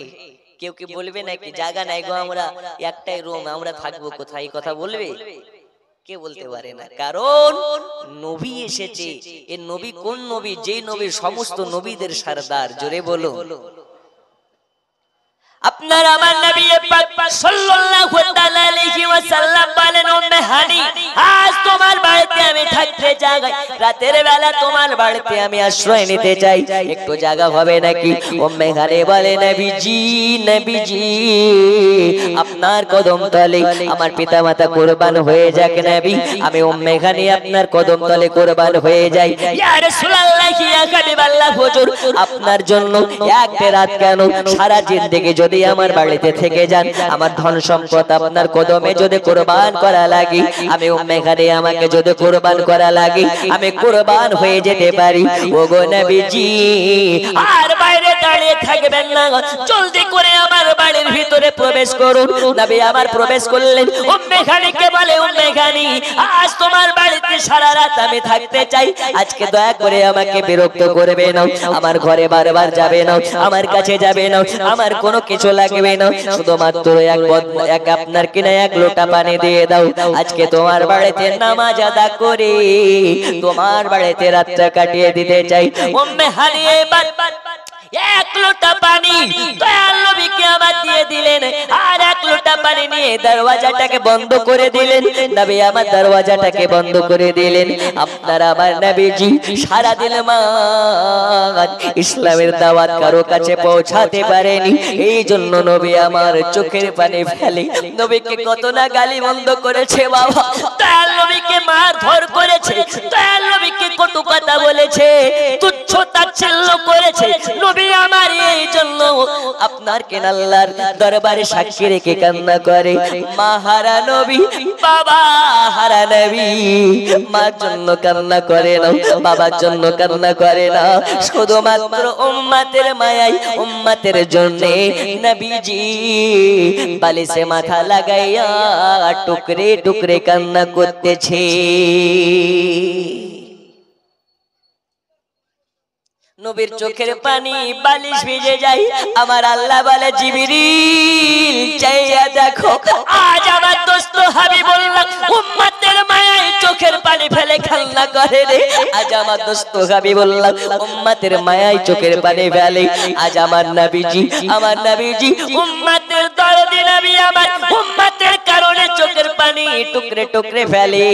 কেউ কি বলবে নাকি জায়গা নাই গো আমরা একটাই রুম আমরা থাকবো কোথায় কথা বলবে কে বলতে পারে না কারণ নবী এসেছে এই নবী কোন নবী যে নবীর সমস্ত নবীদের সরদার জোরে বলো আপনার আমার নবী পাক সাল্লাল্লাহু তাআলা আলাইহি ওয়াসাল্লাম বলেন উম্মে হানি আজ তোমার বাড়িতে আমি থাকতে চাই রাতের বেলা তোমার বাড়িতে আমি আশ্রয় নিতে চাই একটু জায়গা হবে নাকি উম্মে হানি বলে নবীজি নবীজি আপনার কদম তলে আমার পিতামাতা কুরবান হয়ে যাক নবী আমি উম্মে হানি আপনার কদম তলে কুরবান হয়ে যাই ইয়া রাসূলুল্লাহ ইয়া হাবিবাল্লাহ হুজুর আপনার জন্য একটা রাত কেন সারা জিন্দেগি যদি আমার বাড়িতে থেকে যান, আমার ধন সম্পদ আপনার কদমে যদি কুরবান করা লাগে, আমি উম্মে খানি আমাকে যদি কুরবান করা লাগে, আমি কুরবান হয়ে যেতে পারি। ওগো নবীজি আর বাইরে দাঁড়িয়ে থাকবেন না, জলদি করে আমার বাড়ির ভিতরে প্রবেশ করুন। নবী আমার প্রবেশ করলেন, উম্মে খানিকে বলে, উম্মে খানি আজ তোমার বাড়িতে সারা রাত আমি থাকতে চাই, আজকে দয়া করে আমাকে বিরক্ত করবে না, আমার ঘরে বারবার যাবে না, আমার কাছে যাবে না, আমার কোনো কিছু লাগবে না, শুধুমাত্র এক আপনার কিনা এক লোটা পানি দিয়ে দাও, আজকে তোমার বাড়িতে নামাজ আদা করে তোমার বাড়িতে রাতটা কাটিয়ে দিতে চাই। উম্মে হানি এবার এক লোটা পানি দয়াল নবীকে আবার দিয়ে দিলেন, আর এক লোটা পানি নিয়ে দরওয়াজাটাকে বন্ধ করে দিলেন। নবী আমার দরওয়াজাটাকে বন্ধ করে দিলেন। আপনার আমার নবীজি সারা দিন ইসলামের দাওয়াত কারো কাছে পৌঁছাতে পারেনি, এই জন্য নবী আমার চোখের পানি ফেলে। নবীকে কত না গালি বন্ধ করেছে বাবা, দয়াল নবীকে মারধর করেছে, দয়াল নবীকে কটু কথা বলেছে, তুচ্ছ তাচ্ছিল্য করেছে। নবী আমার এই জন্য আপনার কেন আল্লাহর দরবারে সাক্ষী রেখে কান্না করে, মা হারা নবী, বাবা হারা নবী, মার জন্য কান্না করে না, বাবার জন্য কান্না করে না, শুধুমাত্র উম্মতের মায়ায়, উম্মতের জন্য নবীজি বালিশে মাথা লাগাইয়া টুকরে টুকরে কান্না করতেছে। নবীর চোখের পানি বালিশ ভিজে যায়। আমার আল্লাহ বলে, জিবরিল চাইয়া দেখো, আজ আমার দোস্ত হাবিবুল্লাহ উম্মতের মায়ায় চোখের পানি ফেলে কান্না করে রে। আজ আমার দোস্ত হাবিবুল্লাহ উম্মতের মায়ায় চোখের পানি ফেলে। আজ আমার নবীজি, আমার নবীজি উম্মতের দরদি নবী আমার উম্মতের কারণে চোখের পানি টুকরে টুকরে ফেলে।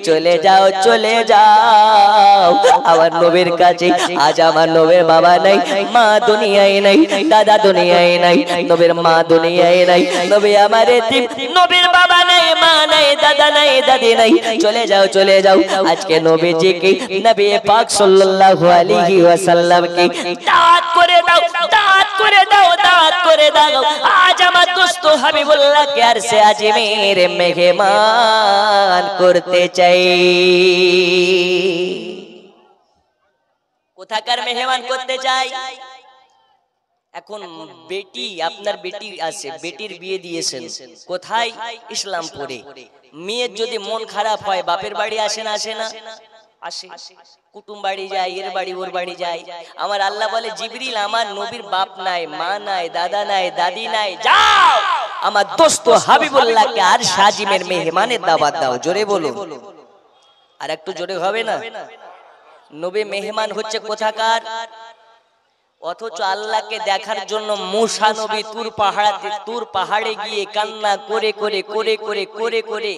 চলে যাও, চলে যাও আমার নবীর কাছে। আজ আমার নবীর বাবা নাই, মা দুনিয়ায় নাই, দাদা দুনিয়ায় নাই, নবীর মা দুনিয়ায় নাই, নবী আমার এতিম, নবীর বাবা নাই, মা নাই, দাদা নাই, দাদি নাই। চলে যাও, চলে যাও। আজকে নবীজিকে, নবী পাক সাল্লাল্লাহু আলাইহি ওয়াসাল্লামকে দাওয়াত করে দাও, দাওয়াত করে দাও, দাওয়াত করে দাও। আজ আমার দোস্ত হাবিবুল্লাহকে আরশে আজিমের মেহমান করতে চাই। কোথাকার মেহমান করতে চাই? এখন বেটি, আপনার বেটি আছে, বেটির বিয়ে দিয়েছেন কোথায়? ইসলামপুরে। মেয়ের যদি মন খারাপ হয় বাপের বাড়ি আসে না, আসে না? আসে। কুটুম বাড়ি যায়, এর বাড়ি ওর বাড়ি যায়। আমার আল্লাহ বলে, জিবরিল আমার নবীর বাপ নাই, মা নাই, দাদা নাই, দাদি নাই, যাও আমার দোস্ত হাবিবুল্লাহকে আর সাজিমের মেহমানের দাওয়াত দাও। জোরে বলো, আর একটু জোরে হবে না? নবী মেহমান হচ্ছে কোথাকার? অথচ আল্লাহকে দেখার জন্য মুসা নবী তুর পাহাড়ে গিয়ে কান্না করে করে করে করে করে করে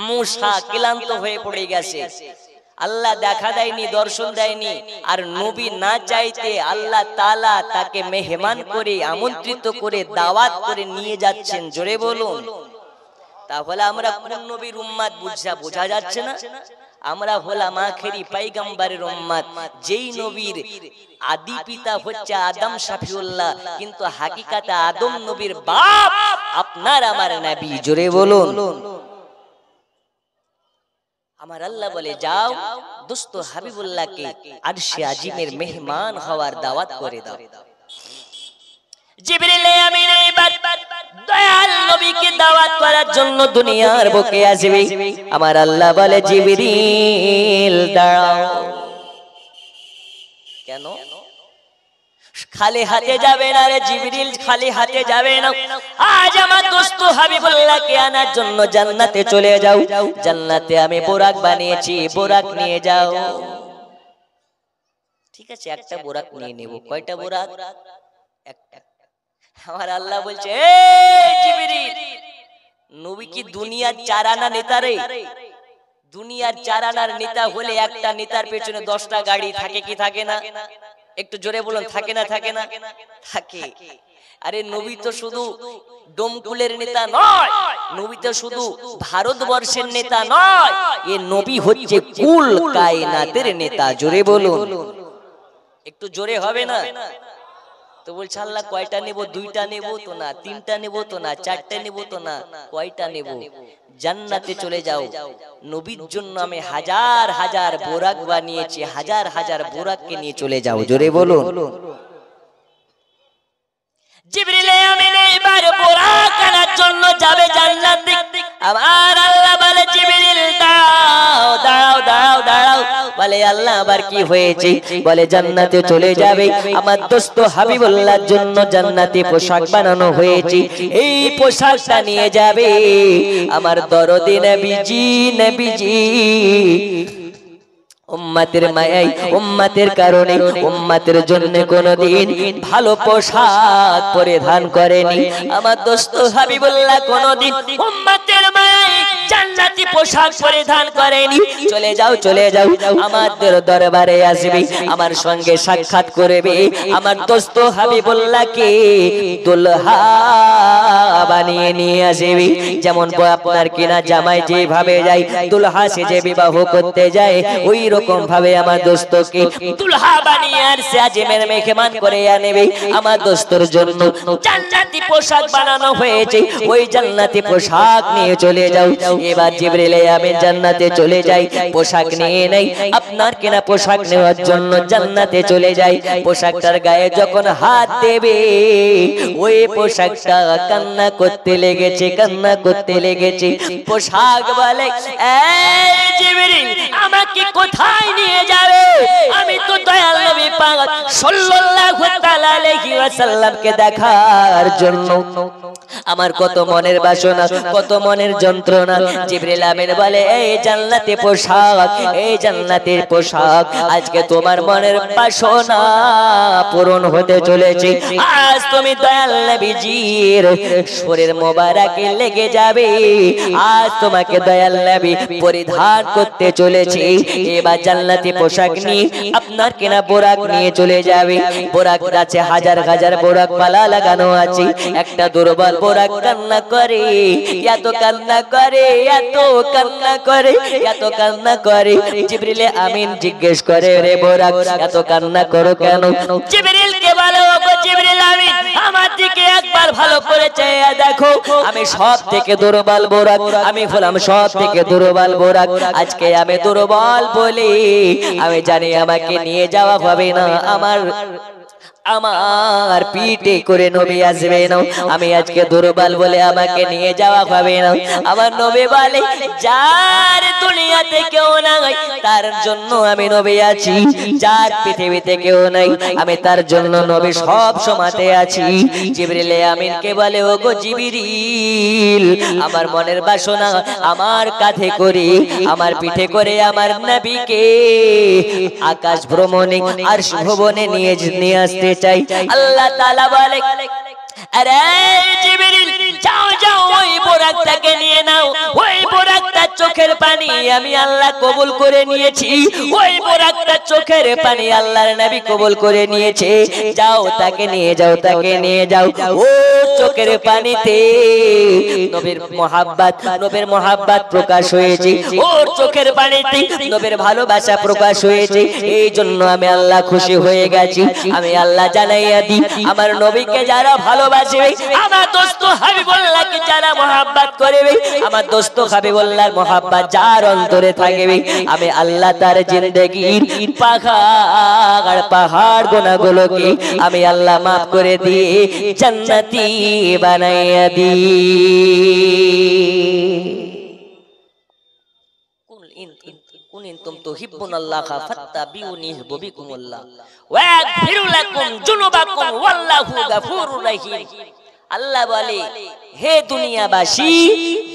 মুসা ক্লান্ত হয়ে পড়ে গেছে। আল্লাহ দেখা দেয়নি, দর্শন দেয়নি। আর নবী না চাইতে আল্লাহ তাআলা তাকে মেহমান করে, আমন্ত্রিত করে, দাওয়াত করে নিয়ে যাচ্ছেন। জোরে বলুন। তাহলে আমরা কোন নবীর উম্মত বোঝা যাচ্ছে না? আমরা হলাম আখেরি পয়গম্বরের উম্মত। যেই নবীর আদি পিতা হচ্ছে আদম শফিউল্লাহ, কিন্তু হাকিকাতে আদম নবীর বাপ আপনার আমার নবী। জোরে বলুন। আমার আল্লাহ বলে, যাও দোস্ত হাবিবুল্লাহকে আরশে আজিমের মেহমান হওয়ার দাওয়াত করে দাও। জিবরিল আমিন এবার দয়াল নবীকে দাওয়াত করার জন্য দুনিয়ার বুকে আসবে। আমার আল্লাহ বলে, জিবরিল দাঁড়াও। কেন খালি হাতে যাবে না রে জিবরিল? খালি হাতে যাবে না। আজ আমার দোস্ত হাবিবুল্লাহকে আনার জন্য জান্নাতে চলে যাও। জান্নাতে আমি বোরাক বানিয়েছি, বোরাক নিয়ে যাও। ঠিক আছে, একটা বোরাক নিয়ে নেব। কয়টা বোরাক? একটা। আমার আল্লাহ বলছে, এই জিবরিল, নবী কি দুনিয়ার চার আনা নেতা রে? দুনিয়ার চার আনার নেতা হলে একটা নেতার পেছনে 10টা গাড়ি থাকে কি থাকে না? একটু জোরে বলুন, থাকে না থাকে না? থাকে। আরে নবী তো শুধু ডোমকুলের নেতা নয়, নবী তো শুধু ভারতবর্ষের নেতা নয়, এ নবী হচ্ছে কুল কায়নাতের নেতা। জোরে বলুন, একটু জোরে হবে না? তো বলছে আল্লাহ কয়টা নেব, দুইটা নেব তো না, তিনটা নেব তো না, চারটে নেব তো না, কয়টা নেব? জান্নাতে চলে যাও, নবীর জন্য আমি হাজার হাজার বোরাক বানিয়েছি, হাজার হাজার বোরাককে নিয়ে চলে যাও। জোরে বলুন। জিবরিল আমিন এবার বোরাক আনার জন্য যাবে জান্নাতে। আমার আল্লাহ বলে জিবরিল দাও দাও দাও দাও। বলে আল্লাহ আবার কি হয়েছে? বলে জান্নাতে চলে যাবে, আমার দোস্ত হাবিবুল্লাহর জন্য জান্নাতে পোশাক বানানো হয়েছে, এই পোশাকটা নিয়ে যাবে আমার দরদি নবীজি। নবীজি উম্মতের মায়াই, উম্মতের কারণে, উম্মতের জন্য কোনদিন ভালো পোশাক পরিধান করেনি আমার দোস্ত হাবিবুল্লাহ, কোনদিন উম্মতের মায়াই জান্নাতি পোশাক পরিধান করেনি। চলে যাও চলে যাও, আমাদের দরবারে আসবে, আমার সঙ্গে সাক্ষাৎ করবে, আমার দোস্ত হাবিবুল্লাহকে দুলহা বানিয়ে নিয়ে আসবে। যেমন আপনার কিনা জামাই যেভাবে যায় দুলহা সেজে বিবাহ করতে যায়, ওই রকম ভাবে আমার দোস্তকে দুলহা বানিয়ে আর সাজেমের মেহমান করে আনবে। আমার দোস্তর জন্য জান্নাতি পোশাক বানানো হয়েছে, ওই জান্নাতি পোশাক নিয়ে চলে যাও। এবার জিবরিল আমিন জান্নাতে চলে যায়, পোশাক নিয়ে নেই, আপনার কিনা পোশাক নেওয়ার জন্য জান্নাতে চলে যায়। পোশাকটার গায়ে যখন হাত দেবে, ওই পোশাকটা কান্না করতে লেগেছে, কান্না করতে লেগেছে। পোশাক বলে এই জিবরিল আমাকে কোথায় নিয়ে যাবে? আমি তো দয়াল নবী পাক সাল্লাল্লাহু তাআলা আলাইহি ওয়াসাল্লামকে দেখার জন্য আমার কত মনের বাসনা, কত মনের যন্ত্রণা। জিবরিল আমিন বলে এই জান্নাতের পোশাক, এই জান্নাতের পোশাক আজকে তোমার মনের বাসনা পূরণ হতে চলেছে। আজ তুমি দয়াল নবীজির শরীর মোবারকে লেগে যাবে, আজ তোমাকে দয়াল নবী পরিধান করতে চলেছে। এবার জান্নাতি পোশাক নিয়ে আপনার কেনা বোরাক নিয়ে চলে যাবে। বোরাক আছে, হাজার হাজার বোরাক পালা লাগানো আছে। একটা দুর্বল বোরাক কান্না করে, এত কান্না করে, এত কান্না করে, এত কান্না করে। জিবরিল আমিন জিজ্ঞেস করে রে বোরাক এত কান্না করো কেন? জিবরিল কে বলে ওগো জিবরিল আমিন আমার দিকে একবার ভালো করে চেয়ে দেখো, আমি সব থেকে দুর্বল বোরাক, আমি হলাম সব থেকে দুর্বল বোরাক। আজকে আমি দুর্বল বলি আমি জানি আমাকে নিয়ে যাওয়া হবে না, আমার পিঠে করে নবী আসবে না। আমি আজকে দুর্বল বলে আমাকে নিয়ে যাওয়া হবে না। আমার নবী বলে যার দুনিয়াতে কেউ নাই তার জন্য আমি নবী আছি, যার পৃথিবীতে কেউ নাই আমি তার জন্য নবী সব সময়তে আছি। জিবরিল আমিনকে বলে ওগো জিবরিল আমার মনের বাসনা আমার কাঁধে করে, আমার পিঠে করে আমার নবীকে আকাশ ভ্রমণে আর ভুবনে নিয়ে আসতে চাই। আল্লাহ তাআলা বলে আরে জিবরিল যাও যাও ওই বোরাকটাকে নিয়ে নাও, ওই বোরাকটার চোখের পানি আমি আল্লাহ কবুল করে নিয়েছি, ওই বোরাকটার চোখের পানি আল্লাহর নবী কবুল করে নিয়েছে। যাও তাকে নিয়ে যাও, তাকে নিয়ে যাও। ও চোখের পানিতে নবীর মোহাব্বত প্রকাশ হয়েছে, ওর চোখের পানিতে নবীর ভালোবাসা প্রকাশ হয়েছে। এই জন্য আমি আল্লাহ খুশি হয়ে গেছি। আমি আল্লাহ জানাইয়া দিই আমার নবীকে যারা ভালোবাসে, আমার দোস্ত হাবিবুল্লাহকে যারা মোহাব্বত করবে, আমার দোস্ত হাবিবুল্লাহর মোহাব্বত যার অন্তরে থাকবে, আমি আল্লাহ তার জিন্দেগির পাহাড় গুনাহগুলোকে আমি আল্লাহ মাফ করে দিয়ে জান্নাতি বানাইয়া দিই। কুল ইন তুম তুহিব্বুনাল্লাহ ফাত্তাবিউনি ইউহিব্বুকুমুল্লাহ ওয়া ইয়াগফিরু লাকুম যুনুবাকুম ওয়াল্লাহু গাফুরুর রহিম। আল্লাহ বলে হে দুনিয়াবাসী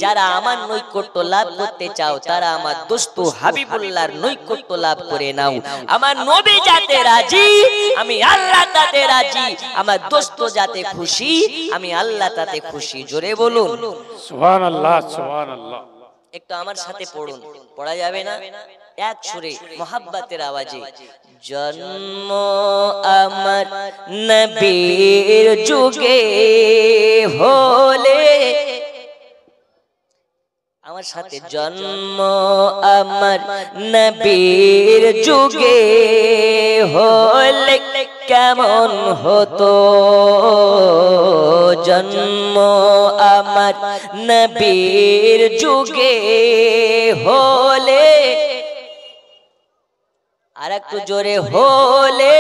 যারা আমার নৈকট্য লাভ করতে চাও তারা আমার দোস্ত হাবিবুল্লাহর নৈকট্য লাভ করে নাও। আমার নবী যাতে রাজি আমি আল্লাহ তাতে রাজি, আমার দোস্ত যাতে খুশি আমি আল্লাহ তাতে খুশি। জোরে বলুন সুবহানাল্লাহ সুবহানাল্লাহ। একটু আমার সাথে পড়ুন, পড়া যাবে না? এক সুরে মোহাব্বতের আওয়াজে। জন্ম আমার নবীর যুগে হলে, আমার সাথে জন্ম আমার নবীর যুগে হলে কেমন হতো জন্ম আমার নবীর যুগে হলে, আর একটু জোরে হলে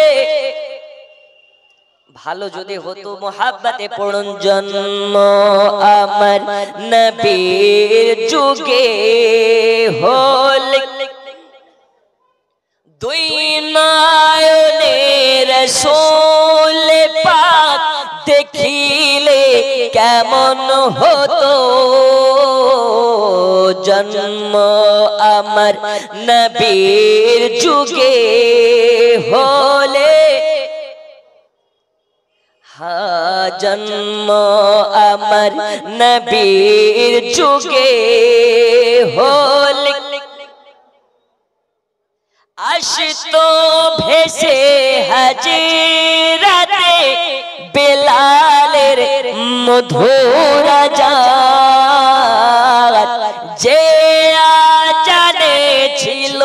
ভালো যদি হতো মোহাব্বতে পড়ুন জন্ম আমার নবীর যুগে হলে, দুই নয়নে রাসূল পাক দেখিলে কেমন হতো জন্ম আমার নবীর যুগে হলে, জন্ম আমার নবীর যুগে হলে, আসতো ভেসে হাজিরাতে বেলালের মধুর আযান, যে আজানে ছিল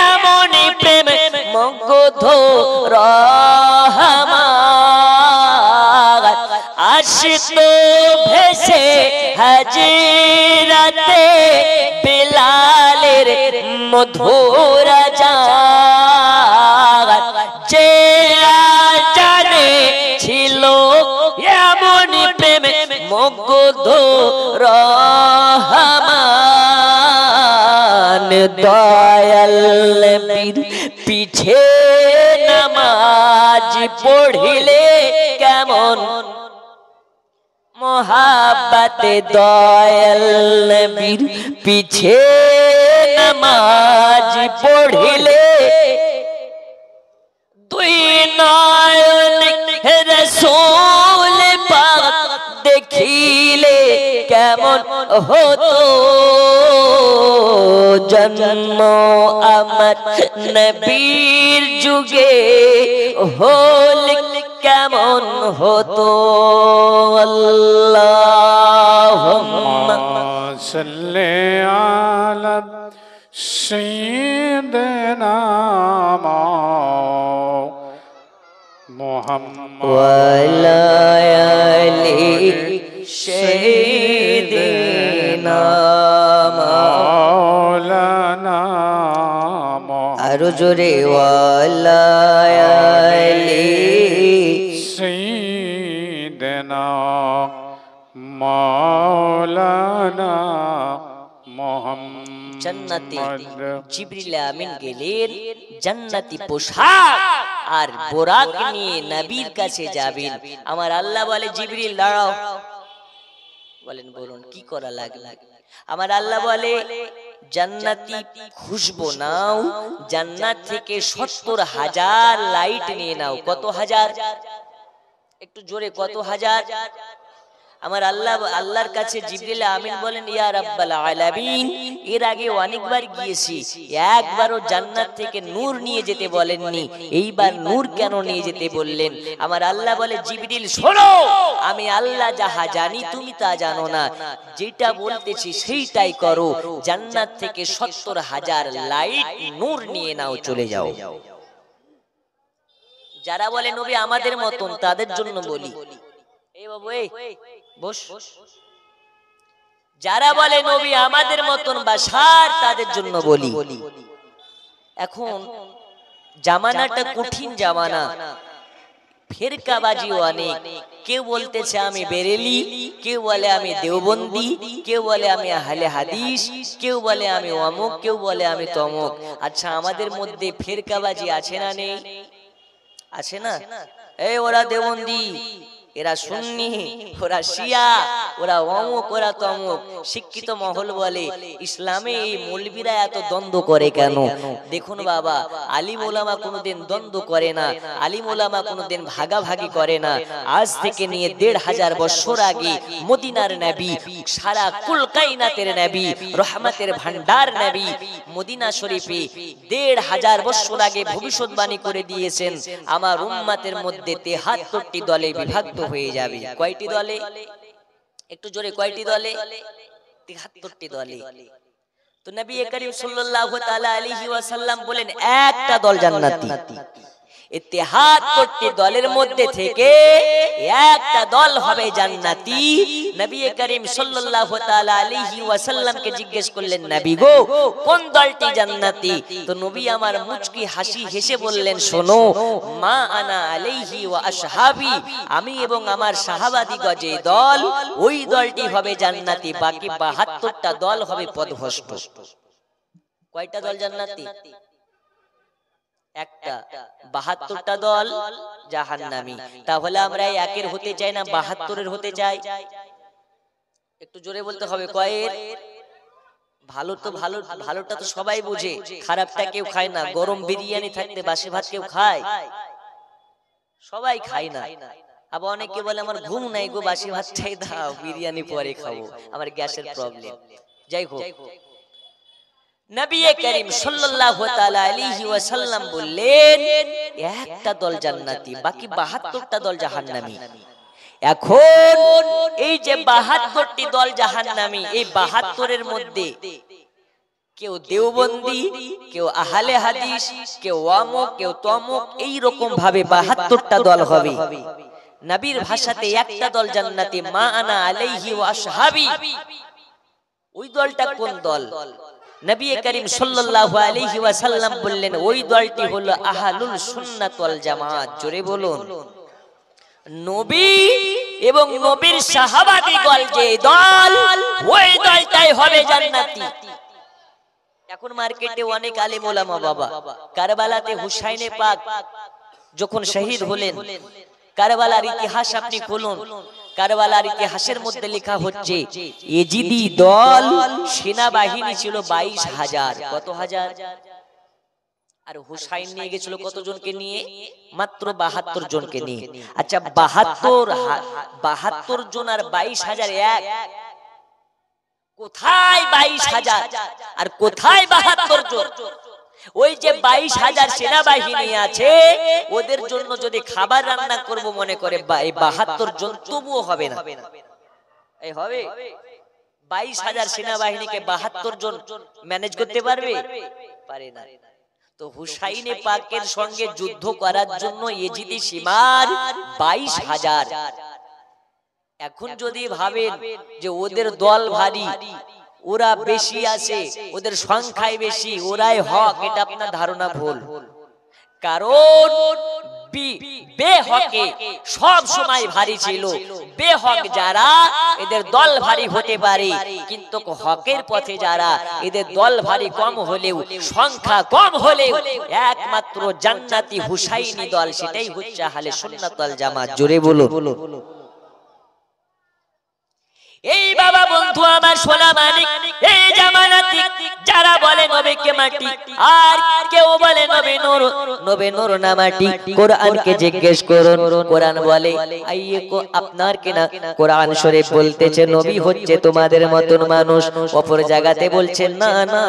এমনই প্রেম মুগ্ধ রহমান, আসতো ভেসে হাজিরাতে বেলালের মধুর আযান, যে আজানে ছিল এমনই প্রেম মুগ্ধ রহমান, দয়াল নবীর পিছে নামাজ পড়িলে কেমন মোহাব্বতে, দয়াল নবীর পিছে নামাজ পড়িলে, দুই নয়নে রাসূল পাক দেখিলে কেমন হতো জন্ম আমার নবীর যুগে হলে কেমন হতো। আল্লাহুম্মা সাল্লি আলা সাইয়্যিদিনা মুহাম্মদ ওয়া আলা আলি সাইয়্যিদিনা মাওলানা আরো জোরে ওয়া আলা আলি সাইয়্যিদিনা মাওলানা মুহাম্মদ। জান্নাতি জিবরিল আমিন গেলেন জান্নাতি পোশাক আর বোরাক নিয়ে নবীর কাছে যাবেন। আমার আল্লাহ বলে জিবরিল দাঁড়াও, বলেন বলুন কি করা লাগবে? আমার আল্লাহ বলে জান্নাতি খুশবু নাও, জান্নাত থেকে ৭০,০০০ লাইট নিয়ে নাও। কত হাজার? একটু জোরে, কত হাজার? আমার আল্লাহর কাছে জিবরিল আমিন বলেন ইয়া রাব্বাল আলামিন, এর আগে অনেকবার গিয়েছি, একবারও জান্নাত থেকে নূর নিয়ে যেতে বলেননি, এইবার নূর কেন নিয়ে যেতে বললেন? আমার আল্লাহ বলে জিবরিল শোনো, আমি আল্লাহ যাহা জানি তুমি তা জানো না, যেটা বলতেছি সেইটাই করো। জান্নাত থেকে ৭০,০০০ লাইট নূর নিয়ে নাও, চলে যাও। যারা বলে নবী আমাদের মতন তাদের জন্য বলি, এই বাবু এই বস, যারা বলে নবী আমাদের মতন বাশার তাদের জন্য বলি, এখন জামানাটা কঠিন জামানা, ফিরকাবাজি অনেক। কেউ বলতেছে আমি বেরেলি, কেউ বলে আমি দেওবন্দি, কেউ বলে আমি আহলে হাদিস, কেউ বলে আমি অমুক, কেউ বলে আমি তমুক। আচ্ছা আমাদের মধ্যে ফিরকাবাজি আছে না নেই? আছে না? এই ওরা দেওবন্দি, এরা সুন্নি, ওরা শিয়া, ওরা অমুক, ওরা তমুক। শিক্ষিত মহল বলে ইসলামে এই মৌলবীরা এত দ্বন্দ্ব করে কেন? দেখুন বাবা, আলিম ওলামা কোনোদিন দ্বন্দ্ব করে না, আলিম ওলামা কোনোদিন ভাগাভাগি করে না। আজ থেকে নিয়ে ১৫০০ বছর আগে মদিনার নবী, সারা কুল কায়নাতের নবী, রহমতের ভান্ডার নবী মদিনা শরীফে ১৫০০ বছর আগে ভবিষ্যৎবাণী করে দিয়েছেন আমার উম্মতের মধ্যে ৭৩টি দলে বিভক্ত হয়ে যাবে। কয়টি দলে? একটু জোরে, কয়টি দলে? ৭৩টি দলে। তো নবী করিম সাল্লাল্লাহু তাআলা আলাইহি ওয়াসাল্লাম বলেন একটা দল জান্নাতি, ৭৩টি দলের মধ্যে থেকে একটা দল হবে জান্নাতি। নবী করিম সাল্লাল্লাহু তাআলা আলাইহি ওয়াসাল্লামকে জিজ্ঞেস করলেন, নবী গো, কোন দলটি জান্নাতি? তো নবী আমার মুচকি হাসি হেসে বললেন, শোনো, মা আনা আলাইহি ওয়া আসহাবি, আমি এবং আমার সাহাবাদিগণ যে দল, ওই দলটি হবে জান্নাতি, বাকি ৭২টা দল হবে পথভ্রষ্ট। কয়টা দল জান্নাতি? একটা। ৭২টা দল জাহান্নামী। তাহলে আমরা একের হতে চাই না ৭২-এর হতে চাই? একটু জোরে বলতে হবে। কয়ের? ভালো তো ভালো, ভালোটা তো সবাই বুঝে, খারাপটা কেউ খায় না। গরম বিরিয়ানি থাকতে বাসি ভাত কেউ খায়? সবাই খায় না। আবার অনেকে বলে আমার ঘুম নাই গো, বাসি ভাতটাই দাও, বিরিয়ানি পরে খাবো, আমার গ্যাসের প্রবলেম। যাই হোক, নবী করিম সাল্লাল্লাহু তাআলা আলাইহি ওয়াসাল্লাম বললেন, একটা দল জান্নাতি, বাকি ৭২টা দল জাহান্নামী। এখন এই যে ৭২টি দল জাহান্নামী, এই ৭২-এর মধ্যে কেউ দেওবন্দি, কেউ আহলে হাদিস, কেউ অমুক, কেউ তমুক, এই রকম ভাবে ৭২টা দল হবে। নবীর ভাষাতে একটা দল জান্নাতি, মা আনা আলাইহি ওয়া আসহাবি। ওই দলটা কোন দল? নবী করিম সাল্লাল্লাহু আলাইহি ওয়াসাল্লাম বললেন, ওই দলটি হলো আহলুল সুন্নাত ওয়াল জামাত। জোরে বলুন। নবী এবং নবীর সাহাবাদিগণ যে দল, ওই দলটাই হবে জান্নাতি। এখন মার্কেটে অনেক আলেম ওলামা বাবা, কারবালাতে হুসাইনে পাক যখন শহীদ হলেন, কারবালার ইতিহাস আপনি খুলুন, কারবালার ইতিহাসের মধ্যে লেখা হচ্ছে, ইজিদি দল সেনাবাহিনী ছিল 22,000। কত হাজার? আর হুসাইন নিয়ে গেছিল কতজনকে নিয়ে? মাত্র 72 জনকে নিয়ে। আচ্ছা, 72 জন আর 22,000 এক? কোথায় 22,000 আর কোথায় 72 জন? ওই যে 22,000 সেনাবাহিনী আছে, ওদের জন্য যদি খাবার রান্না করব মনে করে 72 জন, তবুও হবে না। এই হবে? 22,000 সেনাবাহিনীকে 72 জন ম্যানেজ করতে পারবে? পারে না। তো হুসাইনে পাকের সঙ্গে যুদ্ধ করার জন্য ইজিদি সীমার 22,000। এখন যদি ভাবেন যে ওদের দল ভারী, ওরা বেশি আছে, ওদের সংখ্যায় বেশি, ওরাই হক, এটা আপনার ধারণা ভুল। কারণ বেহকে সব সময় ভারী ছিল। বেহক যারা, এদের দল ভারী হতে পারে, কিন্তু হকের পথে যারা, এদের দল ভারী কম হলেও, সংখ্যা কম হলেও, একমাত্র জান্নাতি হুসাইনি দল, সেটাই হচ্ছে আহলে সুন্নাত ওয়াল জামাত। জোরে বলো। এই বাবা বন্ধু আমার সোনা মানিক, এই জামানাতে যারা বলে নবীকে মাটি, আর কেউ বলে নবী নূর, নবী নূর না মাটি। কোরআনকে জিজ্ঞেস করুন, কোরআন বলে আইয়ুকু, আপনার কিনা কোরআন শরীফ বলতেছে নবী হচ্ছে তোমাদের মতন মানুষ। অপর জায়গাতে বলছেন না না,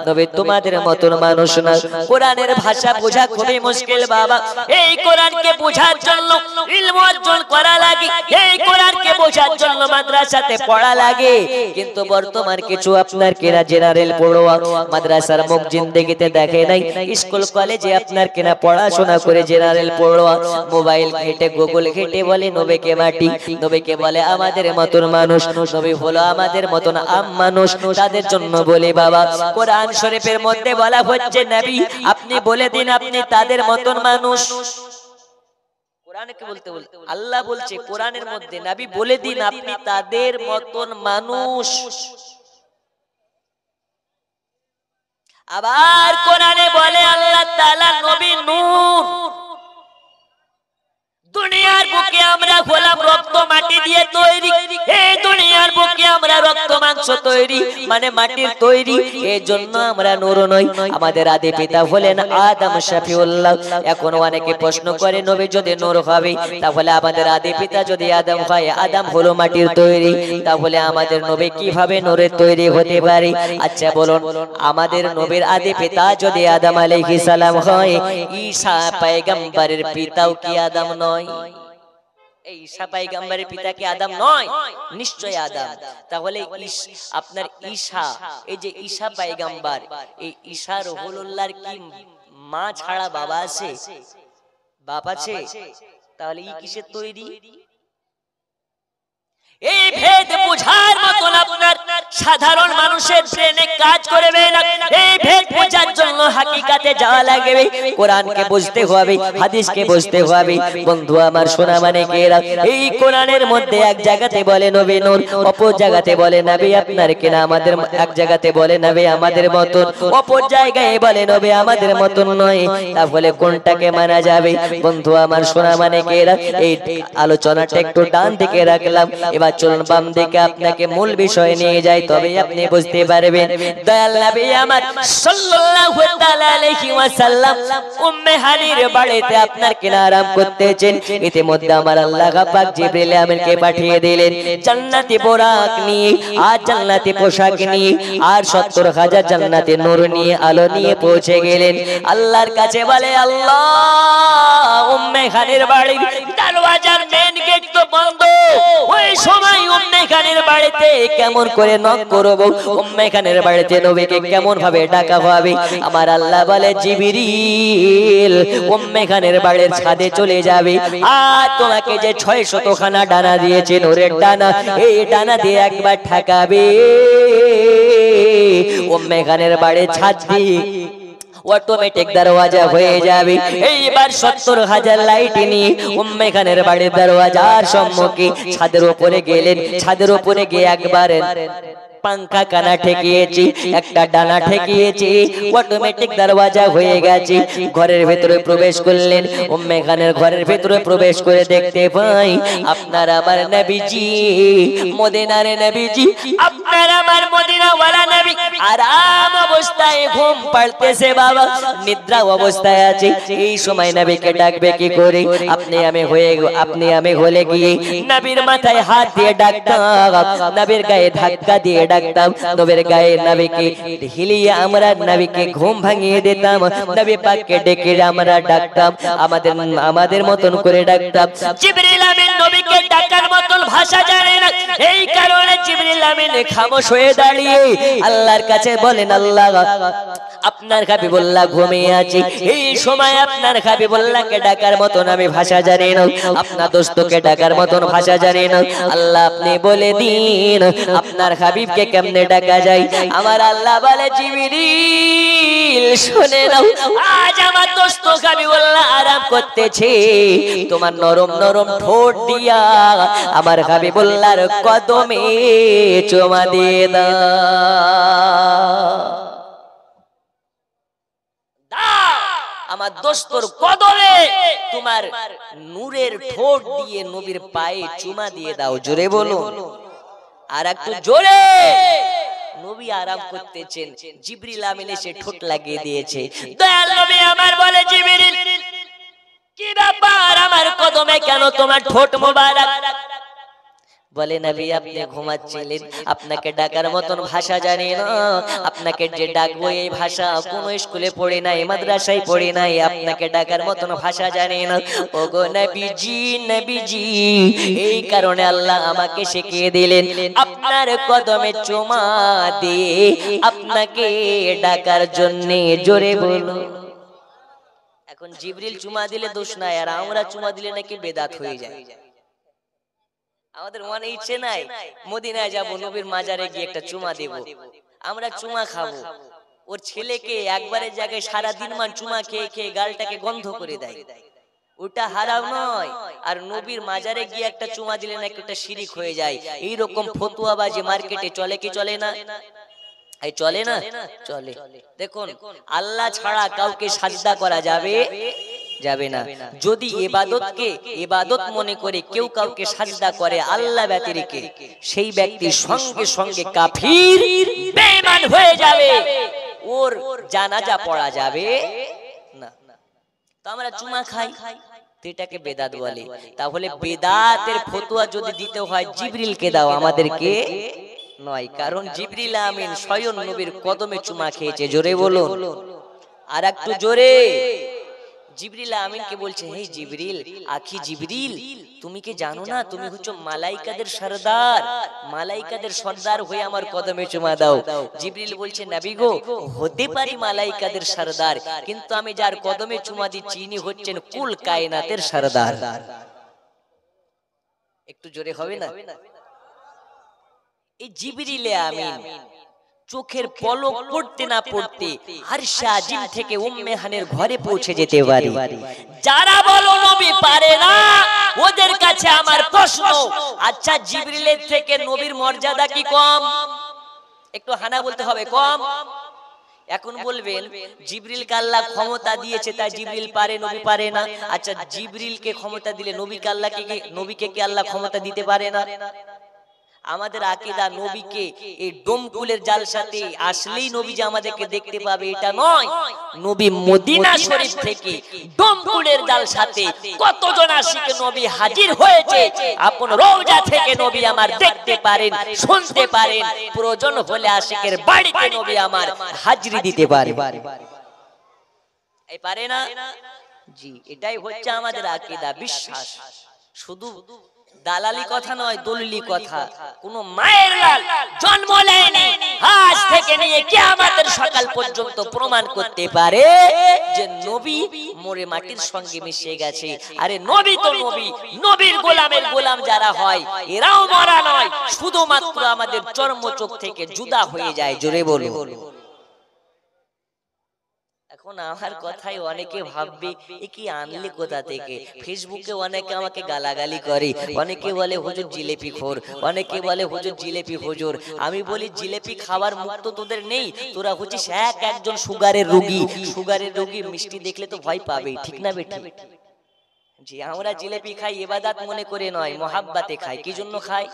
নবী তোমাদের মতন মানুষ না। কোরআনের ভাষা বোঝা খুবই মুশকিল বাবা। এই কোরআনকে বোঝার জন্য ইলম অর্জন করা লাগে, এই কোরআনকে বোঝার জন্য মাদ্রাসা পড়া লাগে। কিন্তু বর্তমান কিছু আপনার কেনা জেনারেল পড়ুয়া মাদ্রাসার মুখ জিন্দেগিতে দেখে নাই। স্কুল কলেজে আপনার কেনা পড়াশোনা করে জেনারেল পড়ুয়া মোবাইল ঘেটে, গুগল ঘেটে বলে নবীকে মাটি, নবীকে বলে আমাদের মতন মানুষ, নবী হলো আমাদের মতন আম মানুষ। তাদের জন্য বলে বাবা, কোরআন শরীফের মধ্যে বলা হচ্ছে নবী আপনি বলে দিন আপনি তাদের মতন মানুষ। কোরআনকে বলতে বলতে আল্লাহ বলছে কোরআনের মধ্যে, নবী বলে দিন আপনি তাদের মতন মানুষ। আবার কোরআনে বলে আল্লাহ তাআলা নবী নূর। দুনিয়ার বুকে আমরা হলাম রক্ত মাটি দিয়ে তৈরি, এই দুনিয়ার বুকে আমরা রক্ত মাংস তৈরি, মানে মাটির তৈরি, এই জন্য আমরা নূর নই। আমাদের আদি পিতা হলেন আদম শফিউল্লাহ। এখন অনেকে প্রশ্ন করে নবী যদি নূর হবে, তাহলে আমাদের আদি পিতা যদি আদম হয়, আদম হলো মাটির তৈরি, তাহলে আমাদের নবী কিভাবে নূরের তৈরি হতে পারে? আচ্ছা বলুন, আমাদের নবীর আদি পিতা যদি আদম আলাইহিস সালাম হয়, ঈসা পয়গম্বরের পিতাও কি আদম নয়? এই ঈসা পয়গম্বরের পিতা কি আদম নয়? নিশ্চয় আদম। তাহলে আপনার ঈসা, এই যে ঈসা পয়গম্বর, এই ঈসা রুহুল্লাহর কি মা ছাড়া বাবা আছে? বাপ আছে, তাহলে ই কিসের তৈরি? এই ভেদ বোঝার মতন আপনার সাধারণ মানুষের ব্রেনে কাজ করবে না। এই ভেদ বোঝার জন্য হাকিকাতে যাওয়া লাগবে, কোরআনকে বুঝতে হবে, হাদিসকে বুঝতে হবে। বন্ধু আমার সোনা মানে কেরা, এই কোরআনের মধ্যে এক জায়গাতে বলে নবী নূর, অপর জায়গাতে বলে নবী আপনার কিনা আমাদের, এক জায়গাতে বলে নবী আমাদের মতন, অপর জায়গায় বলে নবী আমাদের মতন নয়। তাহলে কোনটাকে মানা যাবে? বন্ধু আমার সোনা মানে কেরা, এই আলোচনাটা একটু ডান দিকে রাখলাম, এবার চলুন বাম দিকে আপনাকে মূল বিষয় নিয়ে যাই, তবে আপনি বুঝতে পারবেন। দয়াল নবী আমার সাল্লাল্লাহু তাআলা আলাইহি ওয়াসাল্লাম উম্মে হানির বাড়িতে আপনার কিনা আরাম করতেছেন। ইতিমধ্যে আমার আল্লাহ পাক জিবরিল আমিনকে পাঠিয়ে দিলেন জান্নাতি বোরাক নিয়ে, আর জান্নাতি পোশাক নিয়ে, আর ৭০,০০০ জান্নাতি নূর নিয়ে, আলো নিয়ে পৌঁছে গেলেন। আল্লাহর কাছে বলে আল্লাহ, উম্মে হানির বাড়ির দরওয়াজার মেন গেট তো বন্ধ, ওই সময় উম্মে খানের বাড়িতে কেমন করে নক করব, উম্মে খানের বাড়িতে নবীকে কেমন ভাবে ডাকা হবে? আমার আল্লাহ বলে জিবরিল উম্মে খানের বাড়ির ছাদে চলে যাবে, আর তোমাকে যে ৬০০ খানা ডানা দিয়েছে নূরের ডানা, এই ডানা দিয়ে একবার ঠাকাবে, উম্মে খানের বাড়ির ছাদ দিয়ে অটোমেটিক দরওয়াজা হয়ে যাবে। এইবার ৭০,০০০ লাইট নিয়ে উম্মে খানের বাড়ির দরওয়াজার সম্মুখে ছাদের উপরে গেলেন। ছাদের উপরে গিয়ে একবার পাঙ্খা কানা ঠেকিয়েছি, একটা ডানা ঠেকিয়েছি, অটোমেটিক দরওয়াজা হয়ে গেছে। ঘরের ভেতরে প্রবেশ করলেন, উম্মে খানের ঘরের ভেতরে প্রবেশ করে দেখতে পাই আপনার আমার নবীজি, মদিনার নবীজি, আপনার আমার মদিনা ওয়ালা নবী আরাম অবস্থায় ঘুম পাড়তেছে বাবা, নিদ্রা অবস্থায় আছে। এই সময় নবীকে ডাকবে কি করে? আপনি আমি হলে গিয়ে নবীর মাথায় হাত দিয়ে ডাকতাম, নবীর গায়ে ধাক্কা দিয়ে ডাকতাম, নবীর গায়ে নবীকে হিলিয়ে আমরা নবীকে ঘুম ভাঙিয়ে দিতাম, নবী পাককে ডেকে আমরা ডাকতাম, আমাদের মতন করে ডাকতাম। জিবরিল আমিন নবীকে ডাকার মতন ভাষা জানে না, এই কারণে জিবরিল আমিন খামোশ হয়ে দাঁড়িয়ে আল্লাহর কাছে বলেন আল্লাহ, আপনার হাবিবুল্লাহ ঘুমিয়ে আছে, এই সময় আপনার হাবিবুল্লাহকে ডাকার মতন আমি ভাষা জানি না, আপনার দোস্তকে ডাকার মতন ভাষা জানি না, আল্লাহ আপনি বলে দিন আপনার হাবিবকে কেমনে ডাকা যায়? আমার আল্লাহ বলে জিবরিল শুনে নাও, আজ আমার দোস্ত হাবিবুল্লাহ আরাম করতেছে, তোমার নরম নরম ঠোঁট দিয়া আমার হাবিবুল্লাহর কদমে চুমা দিয়ে দাও। আমার দোস্তর কদমে তোমার নূরের ঠোঁট দিয়ে নবীর পায়ে চুমা দিয়ে দাও। জোরে বলো, আর একটু জোরে। নবী আরাম করতেছেন, জিবরিল আমিন এসে ঠোঁট লাগিয়ে দিয়েছে। দয়াল নবী আমার বলে জিবরিল কি ব্যাপার, আমার কদমে কেন তোমার ঠোঁট মোবারক? বলে নবী আপনি ঘুমাচ্ছিলেন, আপনাকে ডাকার মতন ভাষা জানি না, আপনাকে যে ডাকবো এই ভাষা কোন স্কুলে পড়ি নাই, মাদ্রাসায় পড়ি নাই, আপনাকে ডাকার মতন ভাষা জানি না। ওগো নবীজি, নবীজি, এই কারণে আল্লাহ আমাকে শিখিয়ে দিলেন আপনার কদমে চুমা দিয়ে আপনাকে ডাকার জন্য। জোরে বলো। এখন জিবরিল চুমা দিলে দোষ নাই, আর আমরা চুমা দিলে নাকি বেদাত হয়ে যায়। আমাদের মনে ইচ্ছে নাই মদিনায় যাব, নবীর মাজারে গিয়ে একটা চুমা দেব, আমরা চুমা খাবো। ওর ছেলেকে একবারের জায়গায় সারাদিন মান চুমা খেয়ে খেয়ে গালটাকে গন্ধ করে দেয়, ওটা হারাম নয়। আর নবীর মাজারে গিয়ে একটা চুমা দিলে নাকি ওটা শিরিক হয়ে যায়। এইরকম ফতুয়াবাজি মার্কেটে চলে কি চলে না? এই চলে না? চলে। দেখুন, আল্লাহ ছাড়া কাউকে সাজদা করা যাবে যাবে না। যদি ইবাদতকে ইবাদত মনে করে কেউ কাউকে সাজদা করে আল্লাহ ব্যতিরেকে, সেই ব্যক্তি সঙ্গে সঙ্গে কাফির বেঈমান হয়ে যাবে, ওর জানাজা পড়া যাবে না। তো আমরা চুমা খাই, এটাকে বেদাত বলে। তাহলে বেদাতের ফতোয়া যদি দিতে হয় জিবরিলকে দাও, আমাদেরকে নয়। কারণ জিবরিল আমিন স্বয়ং নবীর কদমে চুমা খেয়েছে। জোরে বলুন, আর একটু জোরে। জিবরিল আমিনকে বলছে, হে জিবরিল, আখি জিবরিল, তুমি কি জানো না তুমি হচ্ছে মালাইকাদের সরদার, মালাইকাদের সর্দার হয়ে আমার কদমে চুমা দাও। জিবরিল বলছে, নবী গো, হতে পারি মালাইকাদের সরদার, কিন্তু আমি যার কদমে চুমা দিচ্ছি ইনি হচ্ছেন কুল কায়নাতের সরদার। একটু জোরে হবে না? এই জিবরিলে আমিন চোখের পলক পড়তে না পড়তে আরশে আজিম থেকে উম্মে হানের ঘরে পৌঁছে যেতে পারে। যারা বলো নবী পারে না, ওদের কাছে আমার প্রশ্ন, আচ্ছা জিবরিলের থেকে নবীর মর্যাদা কি কম? একটু হানা বলতে হবে, কম? এখন বলবেন জিবরিলকে আল্লাহ ক্ষমতা দিয়েছে তাই জিবরিল পারে, নবী পারে না। আচ্ছা জিবরিলকে ক্ষমতা দিলে নবীকে কি আল্লাহ ক্ষমতা দিতে পারে না? আমাদের আকীদা নবীকে এই ডোমকুলের জালসাতে আসলেই নবী যে আমাদেরকে দেখতে পাবে এটা নয়। নবী মদিনা শরীফ থেকে ডোমকুলের জালসাতে কতজন আশিকে নবী হাজির হয়েছে, আপন রওজা থেকে নবী আমার দেখতে পারেন, শুনতে পারেন, প্রয়োজন হলে আশিকের বাড়িতে নবী আমার হাজিরি দিতে পারে। এই পারে না? জি, এটাই হচ্ছে আমাদের আকীদা, বিশ্বাস। শুধু দালালি কথা নয়, দলিলি কথা। কোন মায়ের লাল জন্ম নেয়নি, আজ থেকে নিয়ে কিয়ামতের সকাল পর্যন্ত প্রমাণ করতে পারে যে নবী মরে মাটির সঙ্গে মিশে গেছে। আরে নবী তো নবী, নবীর গোলামের গোলাম যারা হয় এরাও মরা নয়, শুধুমাত্র আমাদের চর্মচোখ থেকে জুদা হয়ে যায়। জোরে বলো। এখন আমার কথাই অনেকে ভাববে এ কি আনলে কোথা থেকে। ফেসবুকে অনেকে আমাকে গালাগালি করে, অনেকে বলে হুজুর জিলেপি খোর, অনেকে বলে হুজুর জিলেপি হুজুর। আমি বলি জিলেপি খাবার মুক্ত তোদের নেই, তোরা হচ্ছিস একজন সুগারের রোগী। সুগারের রোগী মিষ্টি দেখলে তো ভয় পাবে, ঠিক না বেটি? জি, আমরা জিলেপি খাই ইবাদত মনে করে নয়, মহাব্বাতে খাই। কি জন্য খাই?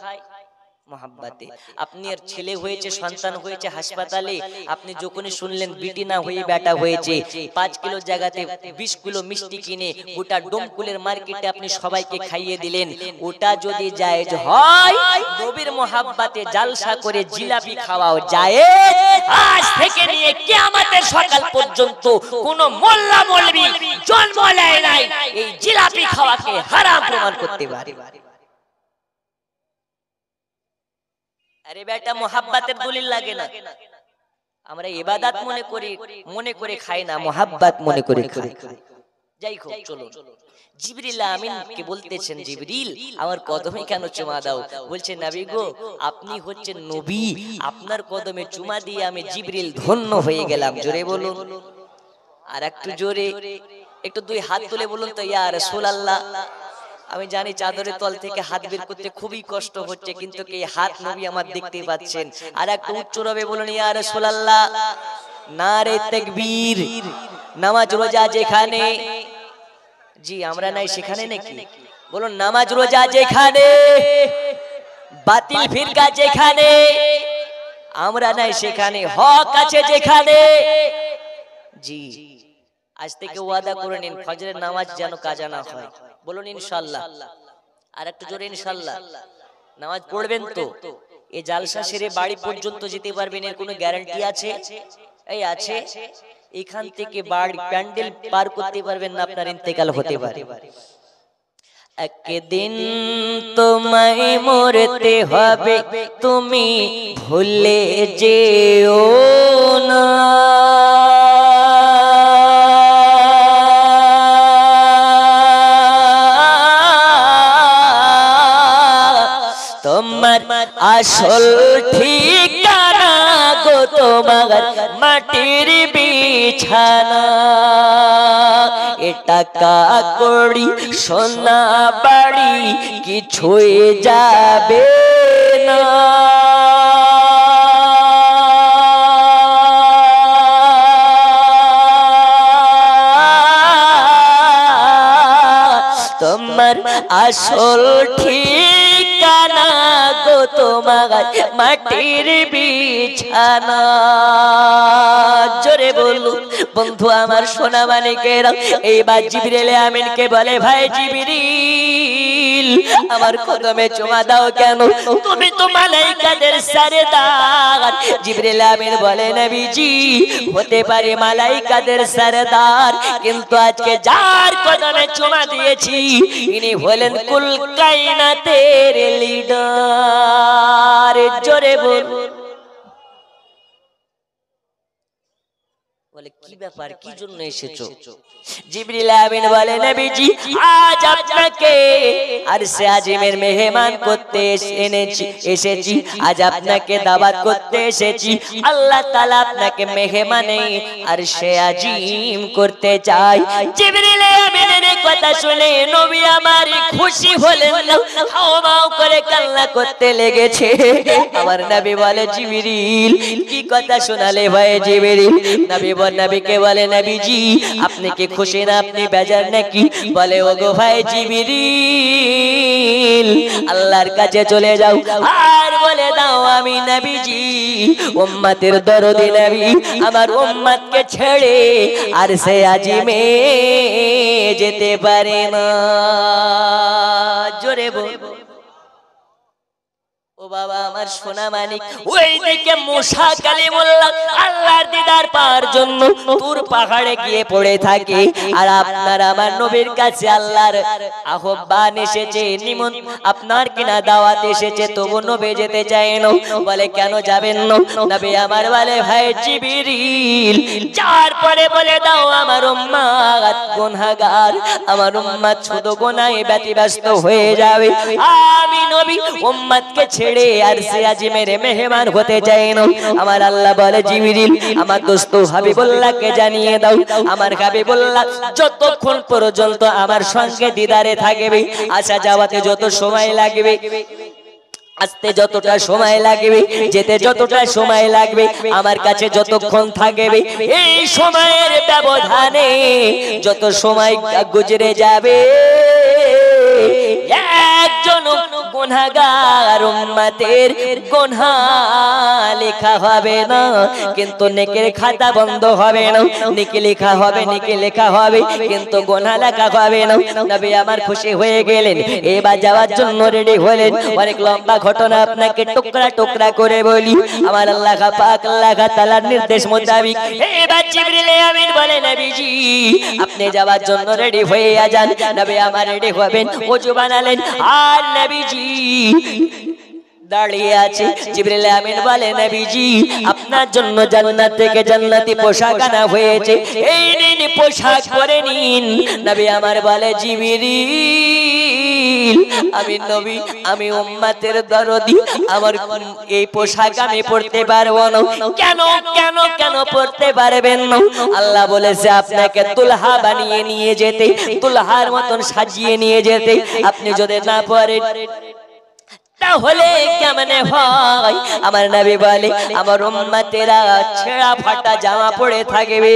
মহাব্বাতে। আপনি আর ছেলে হয়েছে, সন্তান হয়েছে হাসপাতালে, আপনি যখনই শুনলেন বিটি না হয়ে বেটা হয়েছে, 5 কিলো জায়গাতে 20 কিলো মিষ্টি কিনে গোটা ডোমকুলের মার্কেটে আপনি সবাইকে খাইয়ে দিলেন। ওটা যদি জায়েজ হয়, নবীর মহাব্বাতে জালসা করে জিলাপি খাওয়াও জায়েজ। আজ থেকে নিয়ে কিয়ামতের সকাল পর্যন্ত কোন মোল্লা মৌলবি জন্ম নেয় নাই এই জিলাপি খাওয়াকে হারাম প্রমাণ করতে পারে। আরে বেটা, মোহাব্বতের দলিল লাগে না। আমরা ইবাদত মনে করে খাই না, মোহাব্বত মনে করে খাই। যাই হোক, চলো। জিবরিল আমিনকে বলতেছেন, জিবরিল আমার কদমে কেন চুমা দাও? বলছে, নবী গো, আপনি হচ্ছেন নবী, আপনার কদমে চুমা দিয়ে আমি জিবরিল ধন্য হয়ে গেলাম। জোরে বলুন, আর একটু জোরে, একটু 2 হাত তুলে বলুন তো, ইয়া রাসূলুল্লাহ। আমি জানি চাদরের তল থেকে হাত বের করতে খুবই কষ্ট হচ্ছে, কিন্তু কি হাত নবী আমার দেখতে পাচ্ছেন। আর একটু উচ্চ রবে বলুন, ইয়া রাসূলুল্লাহ। নারে তাকবীর। নামাজ রোজা যেখানে, জি আমরা নাই সেখানে নাকি? বলুন, নামাজ রোজা যেখানে, বাতিল ফিরকা যেখানে, আমরা নাই সেখানে। হক আছে যেখানে। জি, আজ থেকে ওয়াদা করে নিন, ফজরের নামাজ যেন কাজা না হয়। বলুন ইনশাআল্লাহ। আর একটু জোরে ইনশাআল্লাহ। নামাজ পড়বেন তো? এই জালসা সেরে বাড়ি পর্যন্ত যেতে পারবেন এর কোনো গ্যারান্টি আছে? এই আছে। এখান থেকে বাড়ি প্যান্ডেল পার করতে পারবেন না, আপনার ইন্তেকাল হতে পারে। একদিন তোমায় মরতে হবে, তুমি ভুলে যেও না। তোমার আসল ঠিকানা গো তোমার মাটির বিছানা। এ টাকা কড়ি সোনা বাড়ি কিছুই যাবে না। তোমার আসল ঠিকানা গো তোমার মাটির বিছানা। জোরে বলুন বন্ধু আমার, সোনা মানিকেরা। এইবার জিবরিল আমিনকে বলে, ভাই জিবরিল, জিবরিল আমার কদমে চুমা দাও কেন, তুমি তো মালাইকাদের সরদার। জিবরিল আমিন বলে নবীজি হতে পারে মালাইকাদের সরদার, কিন্তু আজকে যার কদমে চুমা দিয়েছি ইনি হলেন কুল কায়নাতের লিডার। জোরে বল। বলে কি ব্যাপার, কি জন্য এসেছো? জিবরিল আমিন বলে নবীজি আজ আপনাকে আরশে আজিমের মেহমান করতে এসেছি, আজ আপনাকে দাওয়াত করতে এসেছি। আল্লাহ তাআলা আপনাকে মেহমানে আরশে আজিম করতে চায়। জিবরিল আমিনের কথা শুনে নবী আমার খুশি হলেন, হাওমাও করে কান্না করতে লেগেছে। আমার নবী বলে জিবরিল কি কথা শোনালে ভাই জিবরিল? নবীকে বলে নবীজি আপনি কি খুশি না, আপনি বেজার নাকি? বলে ওগো ভাই জিবরিল আল্লাহর কাছে চলে যাও আর বলে দাও আমি নবীজি উম্মতের দরদি নবী আমার উম্মতকে ছেড়ে আরশে আজিমে যেতে পারে না। জোরে বল। ও বাবা আমার সোনা মানিক, ওইদিকে মুসা কালিমুল্লাহ আল্লাহর দিদার পাওয়ার জন্য তুর পাহাড়ে গিয়ে পড়ে থাকে, আর আপনার আমার নবীর কাছে আল্লাহর আহ্বান এসেছে, আপনার কিনা দাওয়াত এসেছে, তবু নবী যেতে চায় না। বলে কেন যাবেন না? নবী আমার বলে ভাই জিবরিল যার পরে বলে দাও আমার উম্মত গুনাহগার, আমার উম্মত শুধু গুনাহে ব্যতিব্যস্ত হয়ে যাবে, আমি নবী উম্মতকে ছেড়ে আরশে আজিমের মেহমান হতে চাই না। আমার আল্লাহ বলে জিবরিল আমার দোস্ত হাবিবুল্লাহকে জানিয়ে দাও, আমার হাবিবুল্লাহ যতক্ষণ পর্যন্ত আমার সঙ্গে দিদারে থাকবে, আসা যাওয়াতে যত সময় লাগবে, আসতে যতটা সময় লাগবে, যেতে যতটা সময় লাগবে, আমার কাছে যতক্ষণ থাকবে, এই সময়ের ব্যবধানে যত সময় গুজরে যাবে একজন গুনাহগার উম্মতের গুনাহ লেখা হবে না, কিন্তু নেকের খাতা বন্ধ হবে না। নেকি লেখা হবে, নেকি লেখা হবে, কিন্তু গুনাহ লেখা হবে না। নবী আমার খুশি হয়ে গেলেন, এবার যাওয়ার জন্য রেডি হলেন। অনেক লম্বা ঘটনা আপনাকে টুকরা টুকরা করে বলি। আমার আল্লাহ পাক আল্লাহ তাআলার নির্দেশ মোতাবেক এবার জিবরিল আমিন বলে নবীজি আপনি যাওয়ার জন্য রেডি হয়ে যান। নবী আমার রেডি হবেন, ওযু বানালেন, আর নবীজি দাঁড়িয়ে আছে। জিবরিল আমিন বলে নবীজি আপনার জন্য জান্নাত থেকে জান্নাতি পোশাক আনা হয়েছে, এই নিন পোশাক পরে নিন। নবী আমার বলে জিবরিল আমি নবী, আমি উম্মতের দরদি, আমার এই পোশাক আমি পরতে পারবো না। কেন কেন কেন পরতে পারবেন না? আল্লাহ বলেছে আপনাকে দুলহা বানিয়ে নিয়ে যেতে, দুলহার মতন সাজিয়ে নিয়ে যেতে। আপনি যদি না পরেন তাহলে কেমনে হয়? আমার নবী বলে আমার উম্মতেরা ছেঁড়া ফাটা জামা পরে থাকবে,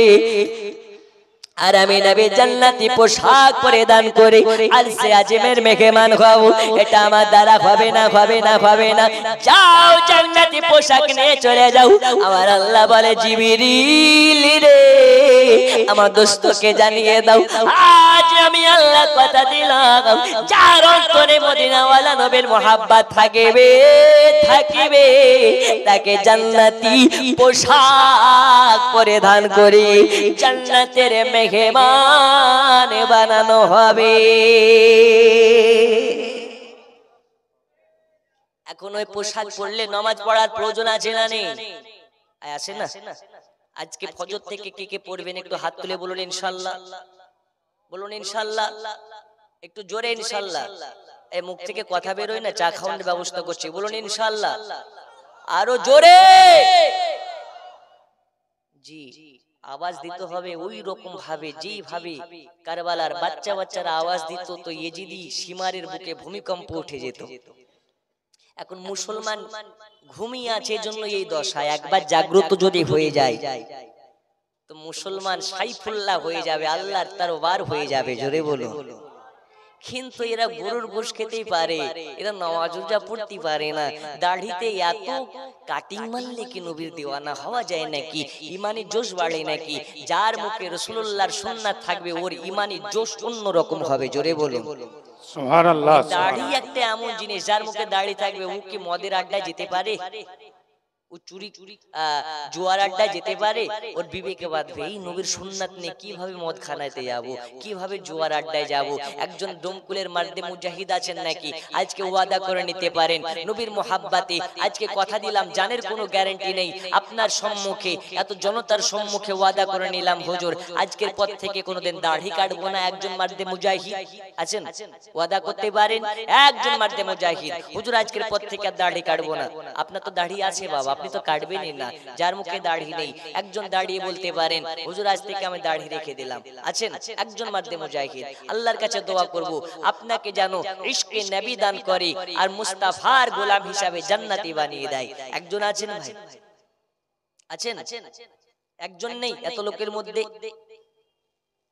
আর আমি নবী জান্নাতি পোশাক পরিধান করে আরশে আজিমের মেহমান হব। এটা আমার দ্বারা হবে না, হবে না, হবে না। যাও জান্নাতি পোশাক নিয়ে চলে যাও। আমার আল্লাহ বলে জিবরিল রে আমার দোস্তকে জানিয়ে দাও, আজ আমি আল্লাহ কথা দিলাম যার অন্তরে মদিনাওয়ালা নবীর মোহাব্বত থাকিবে থাকিবে তাকে জান্নাতি পোশাক পরিধান করে জান্নাতের মেহমান বানানো হবে। এখন ওই পোশাক পরলে নামাজ পড়ার প্রয়োজন আছে না নেই? আছে না? আজকে ফজর থেকে কে কে পড়বেন একটু হাত তুলে বলুন ইনশাআল্লাহ। বলুন ইনশাআল্লাহ, একটু জোরে ইনশাআল্লাহ। এই মুখ থেকে কথা বের হয় না, চা খাওয়ানোর ব্যবস্থা করছি, বলুন ইনশাআল্লাহ। আরো জোরে জি আওয়াজ দিতে হবে ওই রকম ভাবে যেভাবে কারবালার বাচ্চা বাচ্চারা আওয়াজ দিত, তো ইয়েজিদি সীমারের বুকে ভূমিকম্প উঠে যেত। এখন মুসলমান ঘুমিয়ে আছে জন্য এই দশা, একবার জাগ্রত যদি হয়ে যায় তো মুসলমান সাইফুল্লাহ হয়ে যাবে, আল্লাহর তরবার হয়ে যাবে। জোরে বলো। কিন্তু এরা গরুর গোশ খেতেই পারে, এরা নামাজ রোজা পড়তে পারে না। দাড়িতে এত কাটিং মারলে কি নবীর দিওয়ানা হওয়া যায় নাকি? ইমানি জোশ বাড়ে নাকি? যার মুখে রাসূলুল্লাহর সুন্নাত থাকবে ওর ইমানি জোশ অন্যরকম হবে। জোরে বলুন সুবহানাল্লাহ। দাড়ি একটা এমন জিনিস, যার মুখে দাড়ি থাকবে ও কি মদের আড্ডায় যেতে পারে? ও চুরি জুয়ার আড্ডায় যেতে পারে? ওর বিবেকে বাঁধবে এই নবীর সুন্নাত নিয়ে কিভাবে মদ খানাতে যাব, কিভাবে জুয়ার আড্ডায় যাব। একজন দমকুলের মার্দে মুজাহিদ আছেন নাকি, আজকে ওয়াদা করে নিতে পারেন নবীর মোহাব্বতে, আজকে কথা দিলাম জানের কোনো গ্যারান্টি নেই, আপনার সম্মুখে এত জনতার সম্মুখে ওয়াদা করে নিলাম হুজুর আজকের পর থেকে কোনোদিন দাড়ি কাটবো না। একজন মার্দে মুজাহিদ আছেন, ওয়াদা করতে পারেন? একজন মার্দে মুজাহিদ হুজুর আজকের পর থেকে আর দাড়ি কাটবো না। আপনার তো দাড়ি আছে বাবা, আপনি তো কাটবেনই না। যার মুখে দাড়ি নেই একজন দাঁড়িয়ে বলতে পারেন হুজুর আজ থেকে আমি দাড়ি রেখে দিলাম? আছেন একজন মার্দে মুজাহিদ? আল্লাহর কাছে দোয়া করব আপনাকে যেন ইশকে নবী দান করে আর মুস্তাফার গোলাম হিসাবে জান্নাতি বানিয়ে দেয়। একজন আছেন ভাই? আছেন? একজন নেই? এত লোকের মধ্যে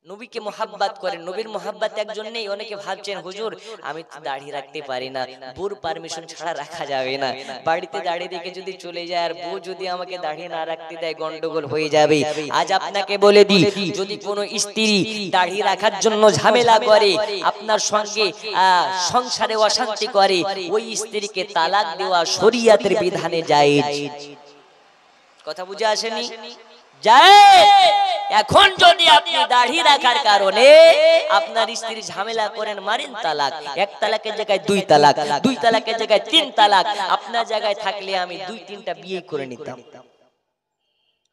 নবীকে মোহাব্বত করেন, নবীর মোহাব্বত একজন নেই। অনেকে ভাবছেন হুজুর আমি তো দাড়ি রাখতে পারি না, বউর পারমিশন ছাড়া রাখা যাবে না, বাড়িতে দাড়ি রেখে যদি চলে যায় আর বউ যদি আমাকে দাড়ি না রাখতে দেয় গন্ডগোল হয়ে যাবে। আজ আপনাকে বলে দিই, যদি কোনো স্ত্রী দাড়ি রাখার জন্য ঝামেলা করে, আপনার সঙ্গে সংসারে অশান্তি করে, ওই স্ত্রীকে তালাক দেওয়া শরীয়তের বিধানে জায়েজ। কথা বুঝে আসেনি? এখন যদি আপনি দাড়ি রাখার কারণে আপনার স্ত্রী ঝামেলা করেন, মারেন তালাক, এক তালাকের জায়গায় দুই তালাক, দুই তালাকের জায়গায় তিন তালাক, আপনার জায়গায় থাকলে আমি দুই তিনটা বিয়ে করে নিতাম।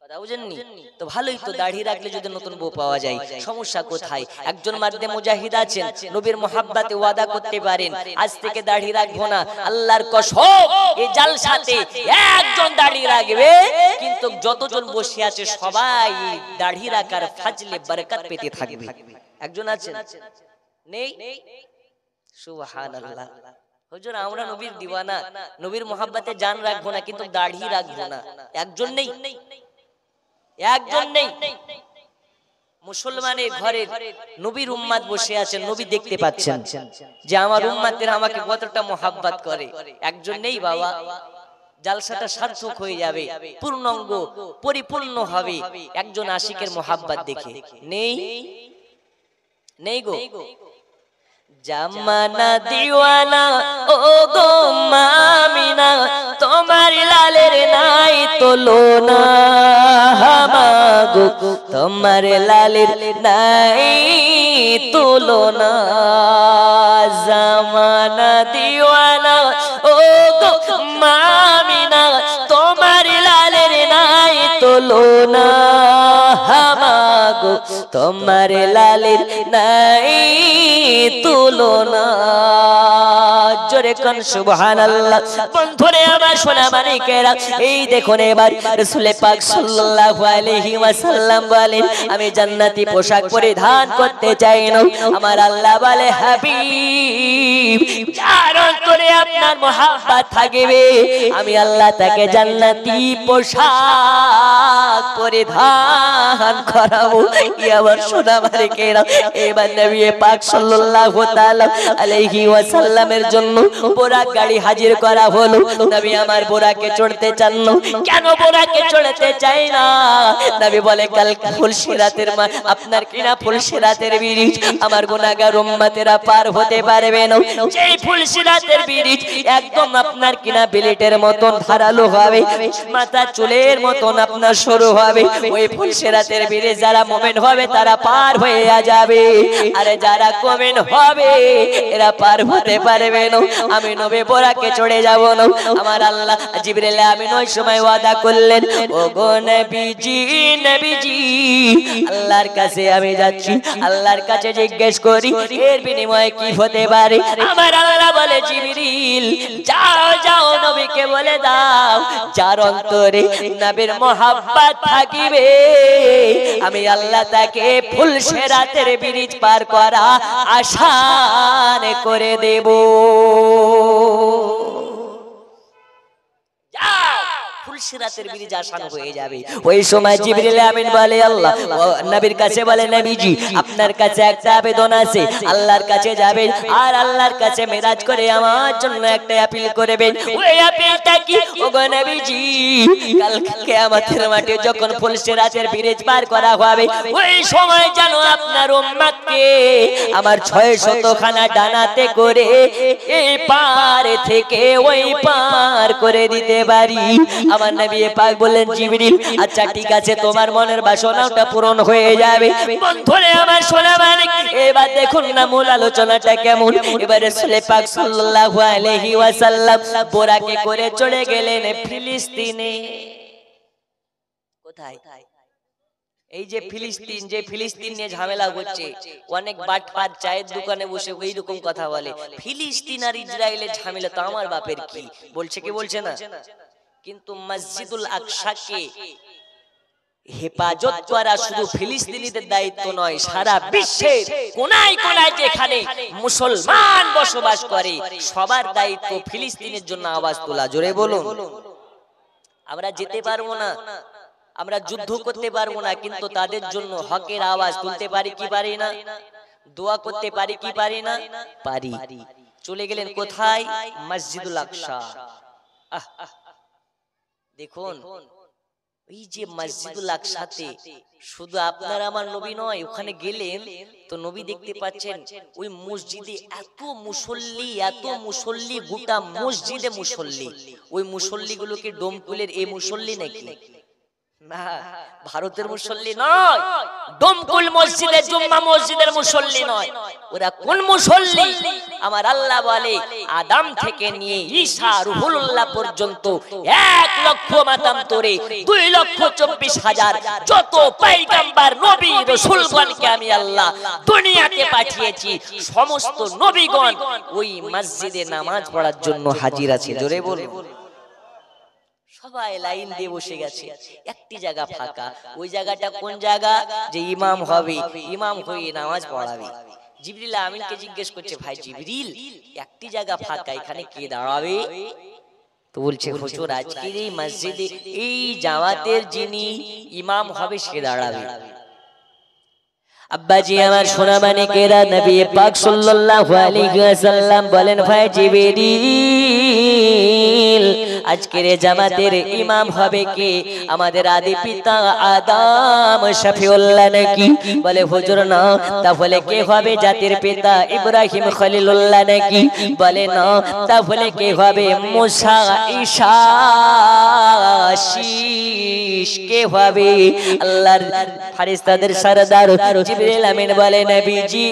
কথা বুঝেননি তো? ভালোই তো, দাড়ি রাখলে যদি নতুন বউ পাওয়া যায়, সমস্যা কোথায়? একজন মার্দে মুজাহিদ আছেন, নবীর মোহাব্বতে ওয়াদা করতে পারেন আজ থেকে দাড়ি রাখবো না। আল্লাহর কসম এই জালসাতে একজন দাড়ি রাখবে, কিন্তু যতজন বসে আছে সবাই দাড়ি রাখার ফাজলে বরকত পেতে থাকবে। একজন আছেন? নেই? সুবহানাল্লাহ। হুজুর আমরা নবীর দিওয়ানা, নবীর মোহাব্বতে জান রাখবো না কিন্তু দাড়ি রাখবো না। একজন নেই? একজন নেই? মুসলমানের ঘরে নবীর উম্মত বসে আছেন, নবী দেখতে পাচ্ছেন যে আমার উম্মতের আমাকে কতটা মোহাব্বত করে। একজন নেই বাবা। জালসাটা সার্থক হয়ে যাবে, পূর্ণাঙ্গ পরিপূর্ণ হবে একজন আশিকের মোহাব্বত দেখে। নেই? নেই গো। জামানা দিওয়ানা ও গো মামিনা, তোমার লালের নাই তুলনা, মাগো তোমার লালের নাই তুলনা। জামানা দিওয়ানা ও গো মামিনা, তোমার লালের নাই তুলনা, মাগো তোমার লালের নাই তুলনা। জোরে কোন সুবহানাল্লাহ। বন্ধুরে আমার সোনা মানিকেরা, এই দেখুন এবার রাসূল পাক সাল্লাল্লাহু আলাইহি ওয়াসাল্লাম বলেন আমি জান্নাতি পোশাক পরিধান করতে চাই না। আমার আল্লাহ বলে হাবিব যার অন্তরে আপনার মোহাব্বত থাকবে আমি আল্লাহ তাকে জান্নাতি পোশাক পরিধান করাবো। আমার সোনা মানিকেরা, এবার নবী পাক সাল্লাল্লাহু তাআলা আলাইহি ওয়াসাল্লামের জন্য বোরাক গাড়ি হাজির করা হলো। নবী আমার বোরাকে চড়তে চান না। কেন বোরাকে চড়তে চাই না? নবী বলে কাল ফুলসিরাতের আপনার কিনা ফুলসিরাতের ব্রিজ আমার গুনাহগার উম্মতেরা পার হতে পারবে না। যেই ফুলসিরাতের ব্রিজ একদম আপনার কিনা বিলেটের মতন ধারালো হবে, মাথা চুলের মতন আপনার সরু হবে, ওই ফুলসিরাতের ব্রিজ যারা মুমিন হবে তারা পার হয়ে যাবে, আরে যারা মুমিন হবে এরা পার হতে পারবে না। আমি নবী বোরাকে চড়ে যাব না। আমার আল্লাহ জিবরিল আমিন ওই সময় ওয়াদা করলেন ও গো নবীজি, নবীজি আল্লাহর কাছে আমি যাচ্ছি, আল্লাহর কাছে জিজ্ঞেস করি এর বিনিময়ে কি হতে পারে। আমার আল্লাহ বলে জিবরিল যাও যাও নবীকে বলে দাও যার অন্তরে নবীর মোহাব্বত থাকিবে আমি আল্লাহ তাকে ফুলসিরাতের ব্রিজ পার করা আসান করে দেব। ফুলসিরাতের ব্রিজ আসান হয়ে যাবে। ওই সময় জিবরিল আমিন বলে আল্লাহ নবীর কাছে বলে নবীজি আপনার কাছে একটা আবেদন আছে, আল্লাহর কাছে যাবেন আর আল্লাহর কাছে মেরাজ করে আমার জন্য একটা আপিল করবেন। ওই আপিলটা কি ওগো নবীজি, কাল কিয়ামতের মাঠে যখন ফুলসিরাতের ব্রিজ পার করা হবে ওই সময় যেন আপনার উম্মতকে আমার 600 খানা ডানাতে করে এই পার থেকে ওই পার করে দিতে পারি। আমার নবী পাক বললেন জিবরিল আচ্ছা ঠিক আছে, তোমার মনের বাসনাটা পূরণ হয়ে যাবে। বন্ধুরে আমার সোনা মানিক, এবার দেখুন না মূল আলোচনাটা কেমন। এবার রাসূল পাক সাল্লাল্লাহু আলাইহি ওয়াসাল্লাম বোরাকে করে চলে গেলেন ফিলিস্তিনে। কোথায়? এই যে ফিলিস্তিন, যে ফিলিস্তিন নিয়ে ঝামেলা হচ্ছে, অনেক বাটপার চায়ের দোকানে বসে ওই রকম কথা বলে ফিলিস্তিন আর ইসরায়েলের ঝামেলা তো আমার বাপের কি, বলছে কি বলছে না? কিন্তু মসজিদুল আকসাকে হেফাজত করা শুধু ফিলিস্তিনিদের দায়িত্ব নয়, সারা বিশ্বের কোনায় কোনায় যেখানে মুসলমান বসবাস করে সবার দায়িত্ব ফিলিস্তিনের জন্য আওয়াজ তোলা। জোরে বলুন। আমরা যেতে পারবো না, আমরা যুদ্ধ করতে পারবো না, কিন্তু তাদের জন্য হকের আওয়াজ তুলতে পারি কি পারি না? দোয়া করতে পারি কি পারি না? পারি। চলে গেলেন কোথায়? মসজিদুল আকসা। দেখুন এই যে মসজিদুল আকসাতে শুধু আপনার আমার নবী নয়, ওখানে গেলেন তো নবী দেখতে পাচ্ছেন ওই মসজিদে এত মুসল্লি, গোটা মসজিদে মুসল্লি। ওই মুসল্লিগুলোকে ডোমকুলের এই মুসল্লি নাকি? না, ভারতের মুসল্লি নয়, ডোমকুল মসজিদের জুম্মা মসজিদের মুসল্লি নয়। ওরা কোন মুসল্লি? আমার আল্লাহ বলে আদম থেকে নিয়ে ঈসা রুহুল্লাহ পর্যন্ত 1 লক্ষ মাতান্তরে 2,24,000 যত পয়গম্বর নবী রাসূলগণকে আমি আল্লাহ দুনিয়াতে পাঠিয়েছি, সমস্ত নবীগণ ওই মসজিদে নামাজ পড়ার জন্য হাজির আছে। জোরে বলুন। সবাই লাইন দিয়ে বসে গেছে, একটি জায়গা ফাঁকা। ওই জায়গাটা কোন জায়গা? যে ইমাম হবে, ইমাম হয়ে নামাজ পড়াবে। জিবরিল আমিনকে জিজ্ঞেস করছে ভাই জিবরিল একটি জায়গা ফাঁকা, এখানে কে দাঁড়াবে? তো বলছে হুজুর আজকের এই মসজিদে এই জামাতের যিনি ইমাম হবে সে দাঁড়াবে। আব্বাজি আমার সোনা মানিকেরা, নবী পাক সাল্লাল্লাহু আলাইহি ওয়াসাল্লাম বলেন ভাই জিবরিল আজকের জামাতের ইমাম হবে কে? আমাদের আদি পিতা আদম শফিউল্লাহ নাকি? বলে হুজুর না। তাহলে কে হবে? জাতির পিতা ইব্রাহিম খলিলুল্লাহ নাকি? বলে না। তাহলে কে হবে? মুসা, ঈসা, শীষ কে হবে? আল্লাহর ফেরেশতাদের সরদার জিবরিল আমিন বলে নবীজি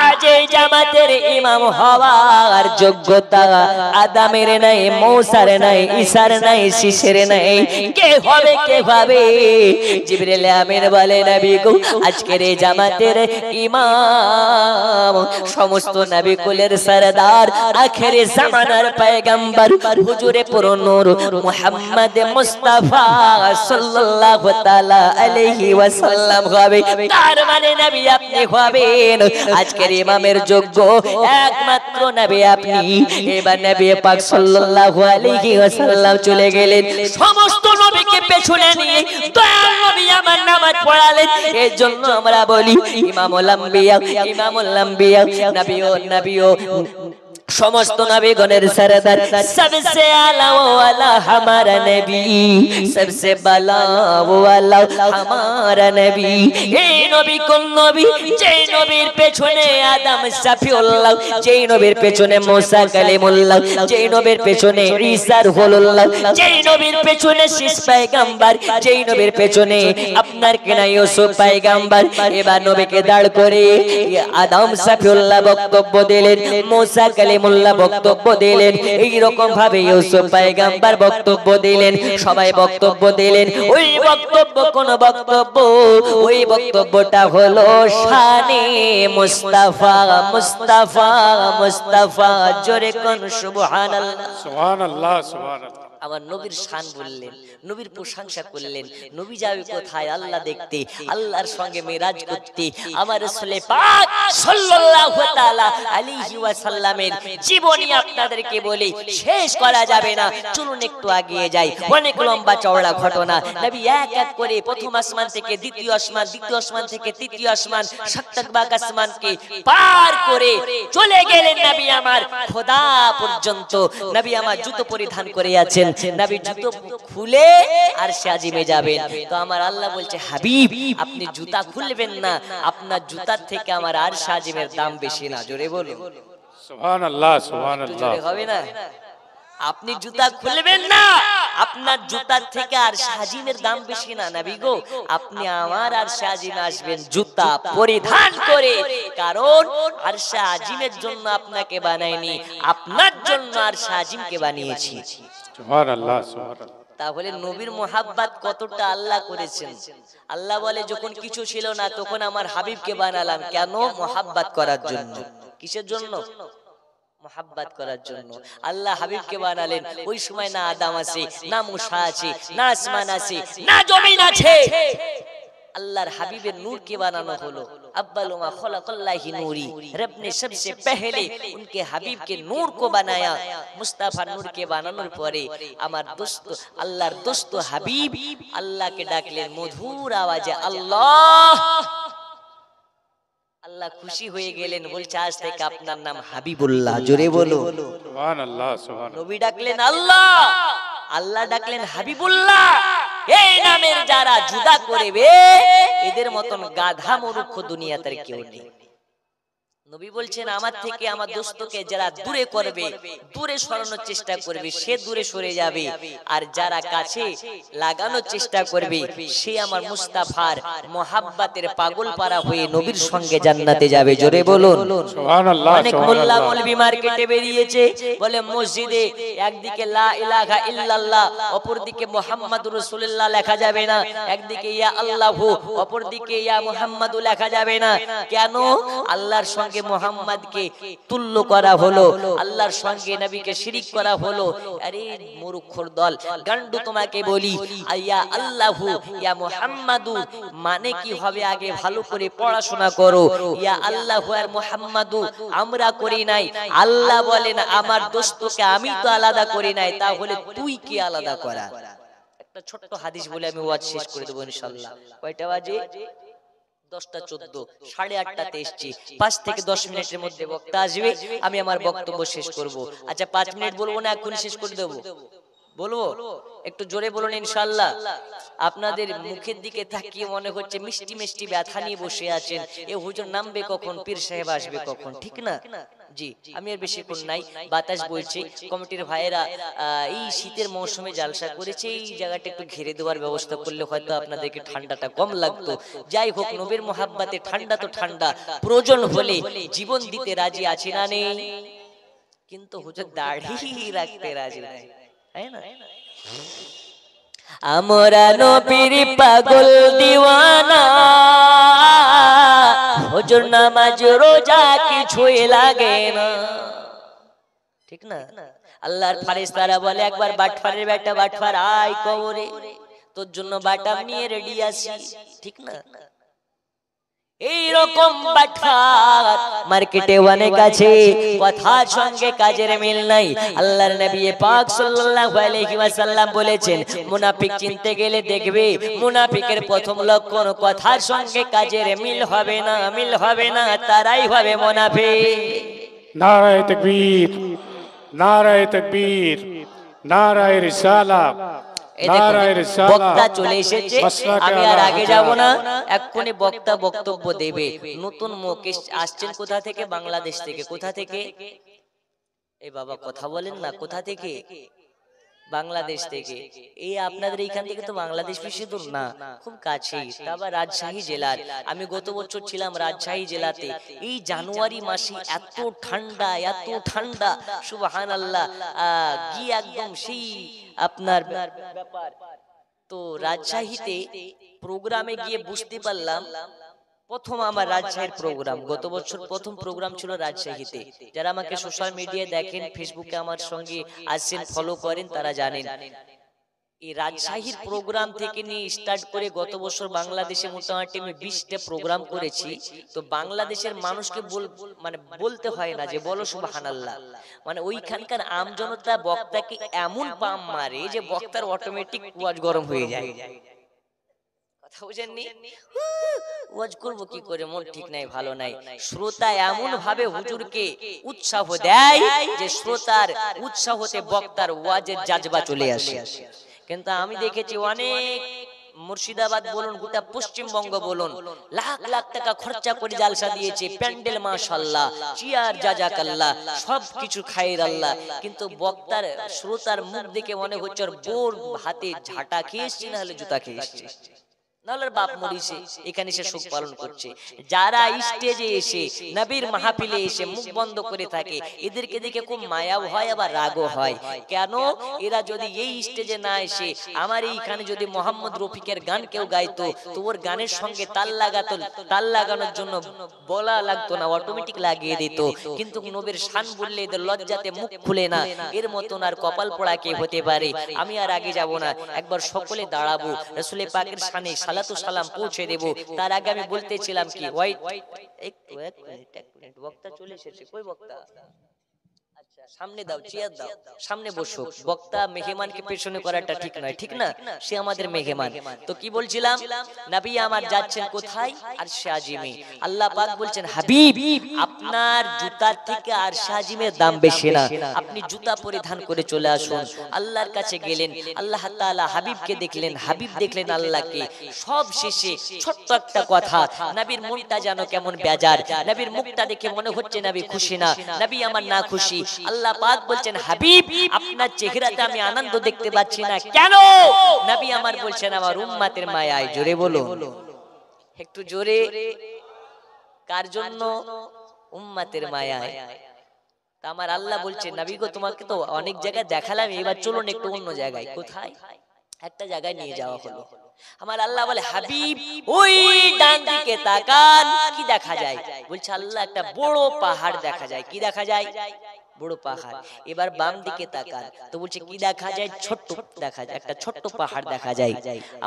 আজ এই জামাতের ইমাম হওয়ার যোগ্যতা আদমের নাই, মূসার নাই, ঈসার নাই, শীষের নাই। কে হবে? জিবরিল আমিন বলে নবী গো আজকের এই জামাতের ইমাম সমস্ত নবী কুলের সরদার আখেরি জামানার পয়গম্বর হুজুরে পুরনূর মুহাম্মদ মুস্তাফা সাল্লাল্লাহু তাআলা আলাইহি ওয়াসাল্লাম হবে। তার মানে নবী আপনি হবেন। আজকের ইমামের যোগ্য একমাত্র নবী আপনি। এবার নবী পাক সাল্লাল্লাহু আলাইহি ওয়াসাল্লাম চলে গেলেন, সমস্ত নবীকে পেছনে নিয়ে দয়াল নবী আমার নামাজ পড়ালেন। এর জন্য আমরা বলি ইমামুল আম্বিয়া, নবীও সমস্ত নবীগণের সরদার সবসে আলা ওয়ালা হামারা নবী, সবসে বালা ওয়ালা হামারা নবী। এই নবী কোন নবী? যেই নবীর পেছনে আদম শফিউল্লাহ, যেই নবীর পেছনে মুসা কালিমুল্লাহ, যেই নবীর পেছনে ঈসা রুহুল্লাহ, যেই নবীর পেছনে শীষ পয়গম্বর, যেই নবীর পেছনে আপনার কেনা ইউসুফ পয়গম্বর। এবার নবীকে দাঁড় করে আদম শফিউল্লাহ বক্তব্য দিলেন, মুসা কালিমুল্লাহ বক্তব্য দিলেন, এই রকম ভাবে ইউসুফ পয়গম্বর বক্তব্য দিলেন, সবাই বক্তব্য দিলেন। ওই বক্তব্য কোন বক্তব্য? ওই বক্তব্যটা হলো শানে মুস্তাফা, মুস্তাফা, মুস্তাফা। জোরে কোন সুবহানাল্লাহ, সুবহানাল্লাহ, সুবহানাল্লাহ। আমার নবীর শান বললেন, নবীর প্রশংসা করলেন। নবী যাবে কোথায়? আল্লাহ দেখতে, আল্লাহর সঙ্গে মেরাজ করতে। আমার রাসূল পাক সাল্লাল্লাহু তাআলা আলাইহি ওয়াসাল্লামের জীবনী আপনাদেরকে বলে শেষ করা যাবে না। চলুন একটু এগিয়ে যাই, অনেক লম্বা চওড়া ঘটনা। নবী এক এক করে প্রথম আসমান থেকে দ্বিতীয় আসমান, দ্বিতীয় আসমান থেকে তৃতীয় আসমান, সাতবাগ আসমানকে পার করে চলে গেলেন নবী আমার খোদা পর্যন্ত। নবী আমার জুতো পরিধান করে আছেন, নবী জুতো খুলে আরশে আজিমে যাবেন। তো আমার আল্লাহ বলছে, হাবিব আপনি জুতা খুলবেন না, আপনার জুতার থেকে আমার আরশে আজিমের দাম বেশি না। জোরে বলুন সুবহানাল্লাহ, সুবহানাল্লাহ। জোরে হবে না? আপনি জুতা খুলবেন না, আপনার জুতার থেকে আরশে আজিমের দাম বেশি না। নবী গো, আপনি আমার আরশে আজিমে আসবেন জুতা পরিধান করে, কারণ আরশে আজিমের জন্য আপনাকে বানাইনি, আপনার জন্য আরশে আজিমকে বানিয়েছি। সুবহানাল্লাহ, সুবহানাল্লাহ। তাহলে নবীর মোহাব্বত কতটা আল্লাহ করেছেন। আল্লাহ বলে, যখন কিছু ছিল না তখন আমার হাবিবকে বানালাম। কেন? মোহাব্বত করার জন্য। কিসের জন্য? মোহাব্বত করার জন্য আল্লাহ হাবিবকে বানালেন। ওই সময় না আদম আছে, না মুসা আছে, না আসমান আছে, না জমিন আছে। अल्लाह हबीबे नूर के बनाना होलो अव्वलुमा खलक़ल्लाहि नूरी। रब ने सबसे पहले उनके हबीब के नूर को बनाया। मुस्तफा नूर के बनानोर परे आमार दोस्त अल्लाहर दोस्त हबीब अल्लाह के डाकलेन मधुर आवाजे अल्लाह। अल्लाह खुशी हुए गेलेन, बोलছে आज থেকে আপনার নাম হাবিবুল্লাহ। জোরে বলো সুবহানাল্লাহ, সুবহানাল্লাহ। নবী ডাকলেন আল্লাহ, আল্লাহ ডাকলেন হাবিবুল্লাহ। এই নামের যারা জুদা করবে এদের মতন গাধা মূর্খ দুনিয়াতে আর কেউ নেই। নবী বলছেন আমার থেকে আমার দোস্তকে যারা দূরে করবে, দূরে সরানোর চেষ্টা করবে, সে দূরে সরে যাবে। আর যারা কাছে লাগানোর চেষ্টা করবে সে আমার মুস্তাফার মোহাব্বতের পাগল পারা হয়ে নবীর সঙ্গে জান্নাতে যাবে। জোরে বলুন সুবহানাল্লাহ। অনেক মোল্লা মৌলবি মার্কেটে বেরিয়েছে, বলে মসজিদে একদিকে লা ইলাহা ইল্লাল্লাহ, অপরদিকে মুহাম্মাদুর রাসূলুল্লাহ লেখা যাবে না, একদিকে ইয়া আল্লাহু, অপরদিকে ইয়া মুহাম্মাদু লেখা যাবে না। কেন? আল্লাহর সঙ্গে মুহাম্মাদকে তুল্য করা হলো, আল্লাহর সঙ্গে নবীকে শিরিক করা হলো। আরে মূর্খর দল, গান্ডু তোমাকে বলি, ইয়া আল্লাহু ইয়া মুহাম্মাদু মানে কি হবে আগে ভালো করে পড়াশোনা করো। ইয়া আল্লাহু আর মুহাম্মাদু আমরা করি নাই। আল্লাহ বলেন আমার দোস্তকে আমি তো আলাদা করি নাই, তাহলে তুই কি আলাদা করা? একটা ছোট্ট হাদিস বলে আমি ওয়াজ শেষ করে দেব ইনশাআল্লাহ। কয়টা বাজে? 10:14, 8:30 এসেছি। 5 থেকে 10 মিনিটের মধ্যে বক্তা আসবে, আমি আমার বক্তব্য শেষ করব। আচ্ছা 5 মিনিট বলবো না এখনই শেষ করে দেব? বলবো? একটু জোরে বলুন ইনশাআল্লাহ। আপনাদের মুখের দিকে তাকিয়ে মনে হচ্ছে মিষ্টি মিষ্টি ব্যথা নিয়ে বসে আছেন। এ হুজুর নামবে কখন, পীর সাহেব আসবে কখন, ঠিক না? জি, আমি আর বেশিক্ষণ নাই, বাতাস বইছে। কমিটির ভাইয়েরা এই শীতের মৌসুমে জালসা করেছে, এই জায়গাটা একটু ঘিরে দেওয়ার ব্যবস্থা করলে হয়তো আপনাদেরকে ঠান্ডাটা কম লাগতো। যাই হোক, নবীর মোহাব্বতে ঠান্ডা তো ঠান্ডা, প্রয়োজন হলে জীবন দিতে রাজি আছে না নেই? কিন্তু হুজুর দাড়ি রাখতে রাজি নাই, তাই না? আমরা নবীর পাগল দিওয়ানা, হুজুর নামাজ রোজা কিছুই লাগে না, ঠিক না? আল্লাহর ফেরেশতারা বলে একবার বাটফারের বেটা বাটফার আয় কবরে, তোর জন্য বাটাম নিয়ে রেডি আছি, ঠিক না? এই রকম বাটফার মার্কেটে অনেক আছে, কথার সঙ্গে কাজের মিল নাই। আল্লাহর নবী পাক সাল্লাল্লাহু আলাইহি ওয়াসাল্লাম বলেছেন মুনাফিক চিনতে গেলে দেখবে মুনাফিকের প্রথম লক্ষণ কথার সঙ্গে কাজের মিল হবে না, মিল হবে না, তারাই হবে মুনাফিক। নারায়ে তাকবীর, নারায়ে তাকবীর, নারায়ে রিসালাত, নারায়ে রিসালাত। বক্তা চলে এসেছে, আমি আর আগে যাব না, এক্ষুনি বক্তা বক্তব্য দেবে। নতুন মুখ আসছেন কোথা থেকে? বাংলাদেশ থেকে। কোথা থেকে? এই বাবা কথা বলেন না, কোথা থেকে? বাংলাদেশ থেকে। এই আপনাদের এইখান থেকে তো বাংলাদেশ বেশি দূর না, খুব কাছেই, তা আবার রাজশাহী জেলার। আমি গত বছর ছিলাম রাজশাহী জেলাতে। এই জানুয়ারি মাসে এত ঠান্ডা, এত ঠান্ডা, সুবহানাল্লাহ। গিয়ে একদম সেই আপনার ব্যাপার। তো রাজশাহীতে প্রোগ্রামে গিয়ে বুঝতে পারলাম প্রথম আমার রাজশাহীর প্রোগ্রাম, গত বছর প্রথম প্রোগ্রাম ছিল রাজশাহীতে। যারা আমাকে সোশ্যাল মিডিয়ায় দেখেন, ফেসবুকে আমার সঙ্গে আসেন, ফলো করেন, তারা জানেন এই রাজশাহীর প্রোগ্রাম থেকে নিয়ে স্টার্ট করে গত বছর বাংলাদেশে মোটামুটি আমি 20টা প্রোগ্রাম করেছি। তো বাংলাদেশের মানুষকে মানে বলতে হয় না যে বলো সুবহানাল্লাহ, মানে ওইখানকার আমজনতা বক্তাকে এমন পাম মারে যে বক্তার অটোমেটিক ওয়াজ গরম হয়ে যায়। কথা বুঝেননি? ওয়াজ করব কি করে, মন ঠিক নাই, ভালো নাই। শ্রোতা এমন ভাবে হুজুরকে উৎসাহ দেয় যে শ্রোতার উৎসাহতে বক্তার ওয়াজের জাজবা চলে আসে। কিন্তু আমি দেখেছি অনেক মুর্শিদাবাদ বলুন, গোটা পশ্চিমবঙ্গ বলুন, লাখ লাখ টাকা খরচা করে জালসা দিয়েছে, প্যান্ডেল মাশাআল্লাহ, চিয়ার জাজাকাল্লাহ, সবকিছু খায়ের আল্লাহ, কিন্তু বক্তার শ্রোতার মুখ দেখে মনে হচ্ছে ওর বোর হাতে ঝাঁটা খেয়ে এসছে, না হলে জুতা খেয়ে এসছে, নাহলে বাপ মরিছে, এখানে সে সুখ পালন করছে। যারা স্টেজে এসে নবীর মাহফিলে এসে মুখ বন্ধ করে থাকে, এদেরকে দেখে খুব মায়াও হয়, আবার রাগও হয়। কেন? এরা যদি এই স্টেজে না এসে আমার এইখানে যদি মোহাম্মদ রফিকের গান কেউ গাইতো, তো ওর গানের সঙ্গে তাল লাগানোর জন্য বলা লাগতো না, অটোমেটিক লাগিয়ে দিত। কিন্তু নবীর শান বললে এদের লজ্জাতে মুখ খুলে না। এর মতন আর কপাল পোড়া কে হতে পারে? আমি আর আগে যাব না, একবার সকলে দাঁড়াবো, রাসূল পাকের শানে সালাতু সালাম পৌঁছে দেব। তার আগে আমি বলতেছিলাম কি, ওয়েট এক মিনিট, বক্তা চলে এসেছে। কই বক্তা? আচ্ছা, সামনে দাও, চেয়ার দাও, সামনে বসো। বক্তা মেহমানকে পেছনে করাটা ঠিক নয়, ঠিক না? সে আমাদের মেহমান। তো কি বলছিলাম, নবী আমার যাচ্ছেন কোথায়? আরশে আজিমে। আল্লাহ পাক বলছেন, হাবিব আপনার জুতার থেকে আরশে আজিমের দাম বেশি না, আপনি জুতা পরিধান করে চলে আসুন। আল্লাহর কাছে গেলেন, আল্লাহ তাআলা হাবিবকে দেখলেন, হাবিব দেখলেন আল্লাহকে। সব শেষে ছোট্ট একটা কথা, নবীর মনটা যেন কেমন বেজার, নবীর মুখটা দেখে মনে হচ্ছে নবী খুশি না, নবী আমার না খুশি। আল্লাহ পাক বলছেন, হাবিব আপনার চেহারাতে আমি আনন্দ দেখতে পাচ্ছি না, কেন? নবী আমার বলছেন, আমার উম্মতের মায়ায়। জোরে বলো, একটু জোরে। কার জন্য? উম্মতের মায়ায়। তা আমার আল্লাহ বলছেন, নবী গো তোমাকে তো অনেক জায়গায় দেখালাম, এবার চলুন একটু অন্য জায়গায়। কোথায়? একটা জায়গায় নিয়ে যাওয়া হলো। আমার আল্লাহ বলে, হাবিব ওই ডান দিকে তাকান, কি দেখা যায়? বলছে আল্লাহ একটা বড় পাহাড় দেখা যায়। কি দেখা যায়? বড় পাহাড়। এবার বাম দিকে তাকান, তো বলছে কি দেখা যায়? ছোট্ট দেখা যায়, একটা ছোট্ট পাহাড় দেখা যায়।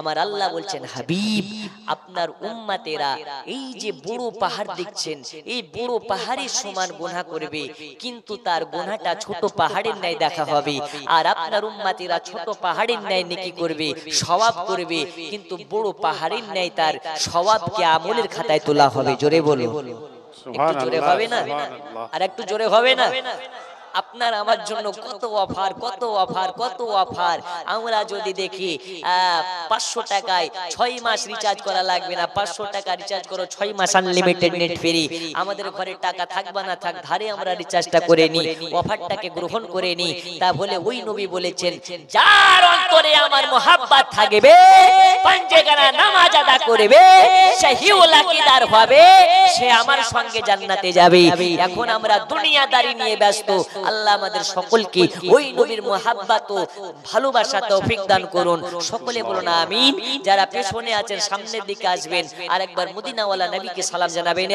আমার আল্লাহ বলছেন, হাবিব আপনার উম্মতেরা এই যে বড় পাহাড় দেখছেন, এই বড় পাহাড়ের সমান গুনাহ করবে, কিন্তু তার গুনাহটা ছোট পাহাড়ের ন্যায় দেখা হবে। আর আপনার উম্মতেরা ছোট পাহাড়ের ন্যায় নেকি করবে, সওয়াব করবে, কিন্তু বড় পাহাড়ের ন্যায় তার সওয়াবকে আমলের খাতায় তোলা হবে। জোরে বলো, একটু জোরে হবে না? আর একটু জোরে হবে না? আপনার আমার জন্য কত অফার, কত অফার, কত অফার। আমরা যদি দেখি 500 টাকায় 6 মাস রিচার্জ করা লাগবে না, 500 টাকা রিচার্জ করো, 6 মাস আনলিমিটেড নেট ফ্রি। আমাদের ঘরে টাকা থাকবা না থাক, ধারে আমরা রিচার্জটা করে নি, অফারটাকে গ্রহণ করে নি। তাহলে ওই নবী বলেছেন, যার অন্তরে আমার মোহাব্বত থাকবে, পাঁচগানা নামাজ আদা করবে, সহিউল আকীদার হবে, সে আমার সঙ্গে জান্নাতে যাবে। এখন আমরা দুনিয়াদারি নিয়ে ব্যস্ত। আল্লাহ আমাদের সকলকে ওই নবীর মোহাব্বত ও ভালোবাসা তৌফিক দান করুন। সকলে বলুন আমিন। যারা পেছনে আছেন সামনের দিকে আসবেন, আর একবার মদিনাওয়ালা নবীকে সালাম জানাবেন।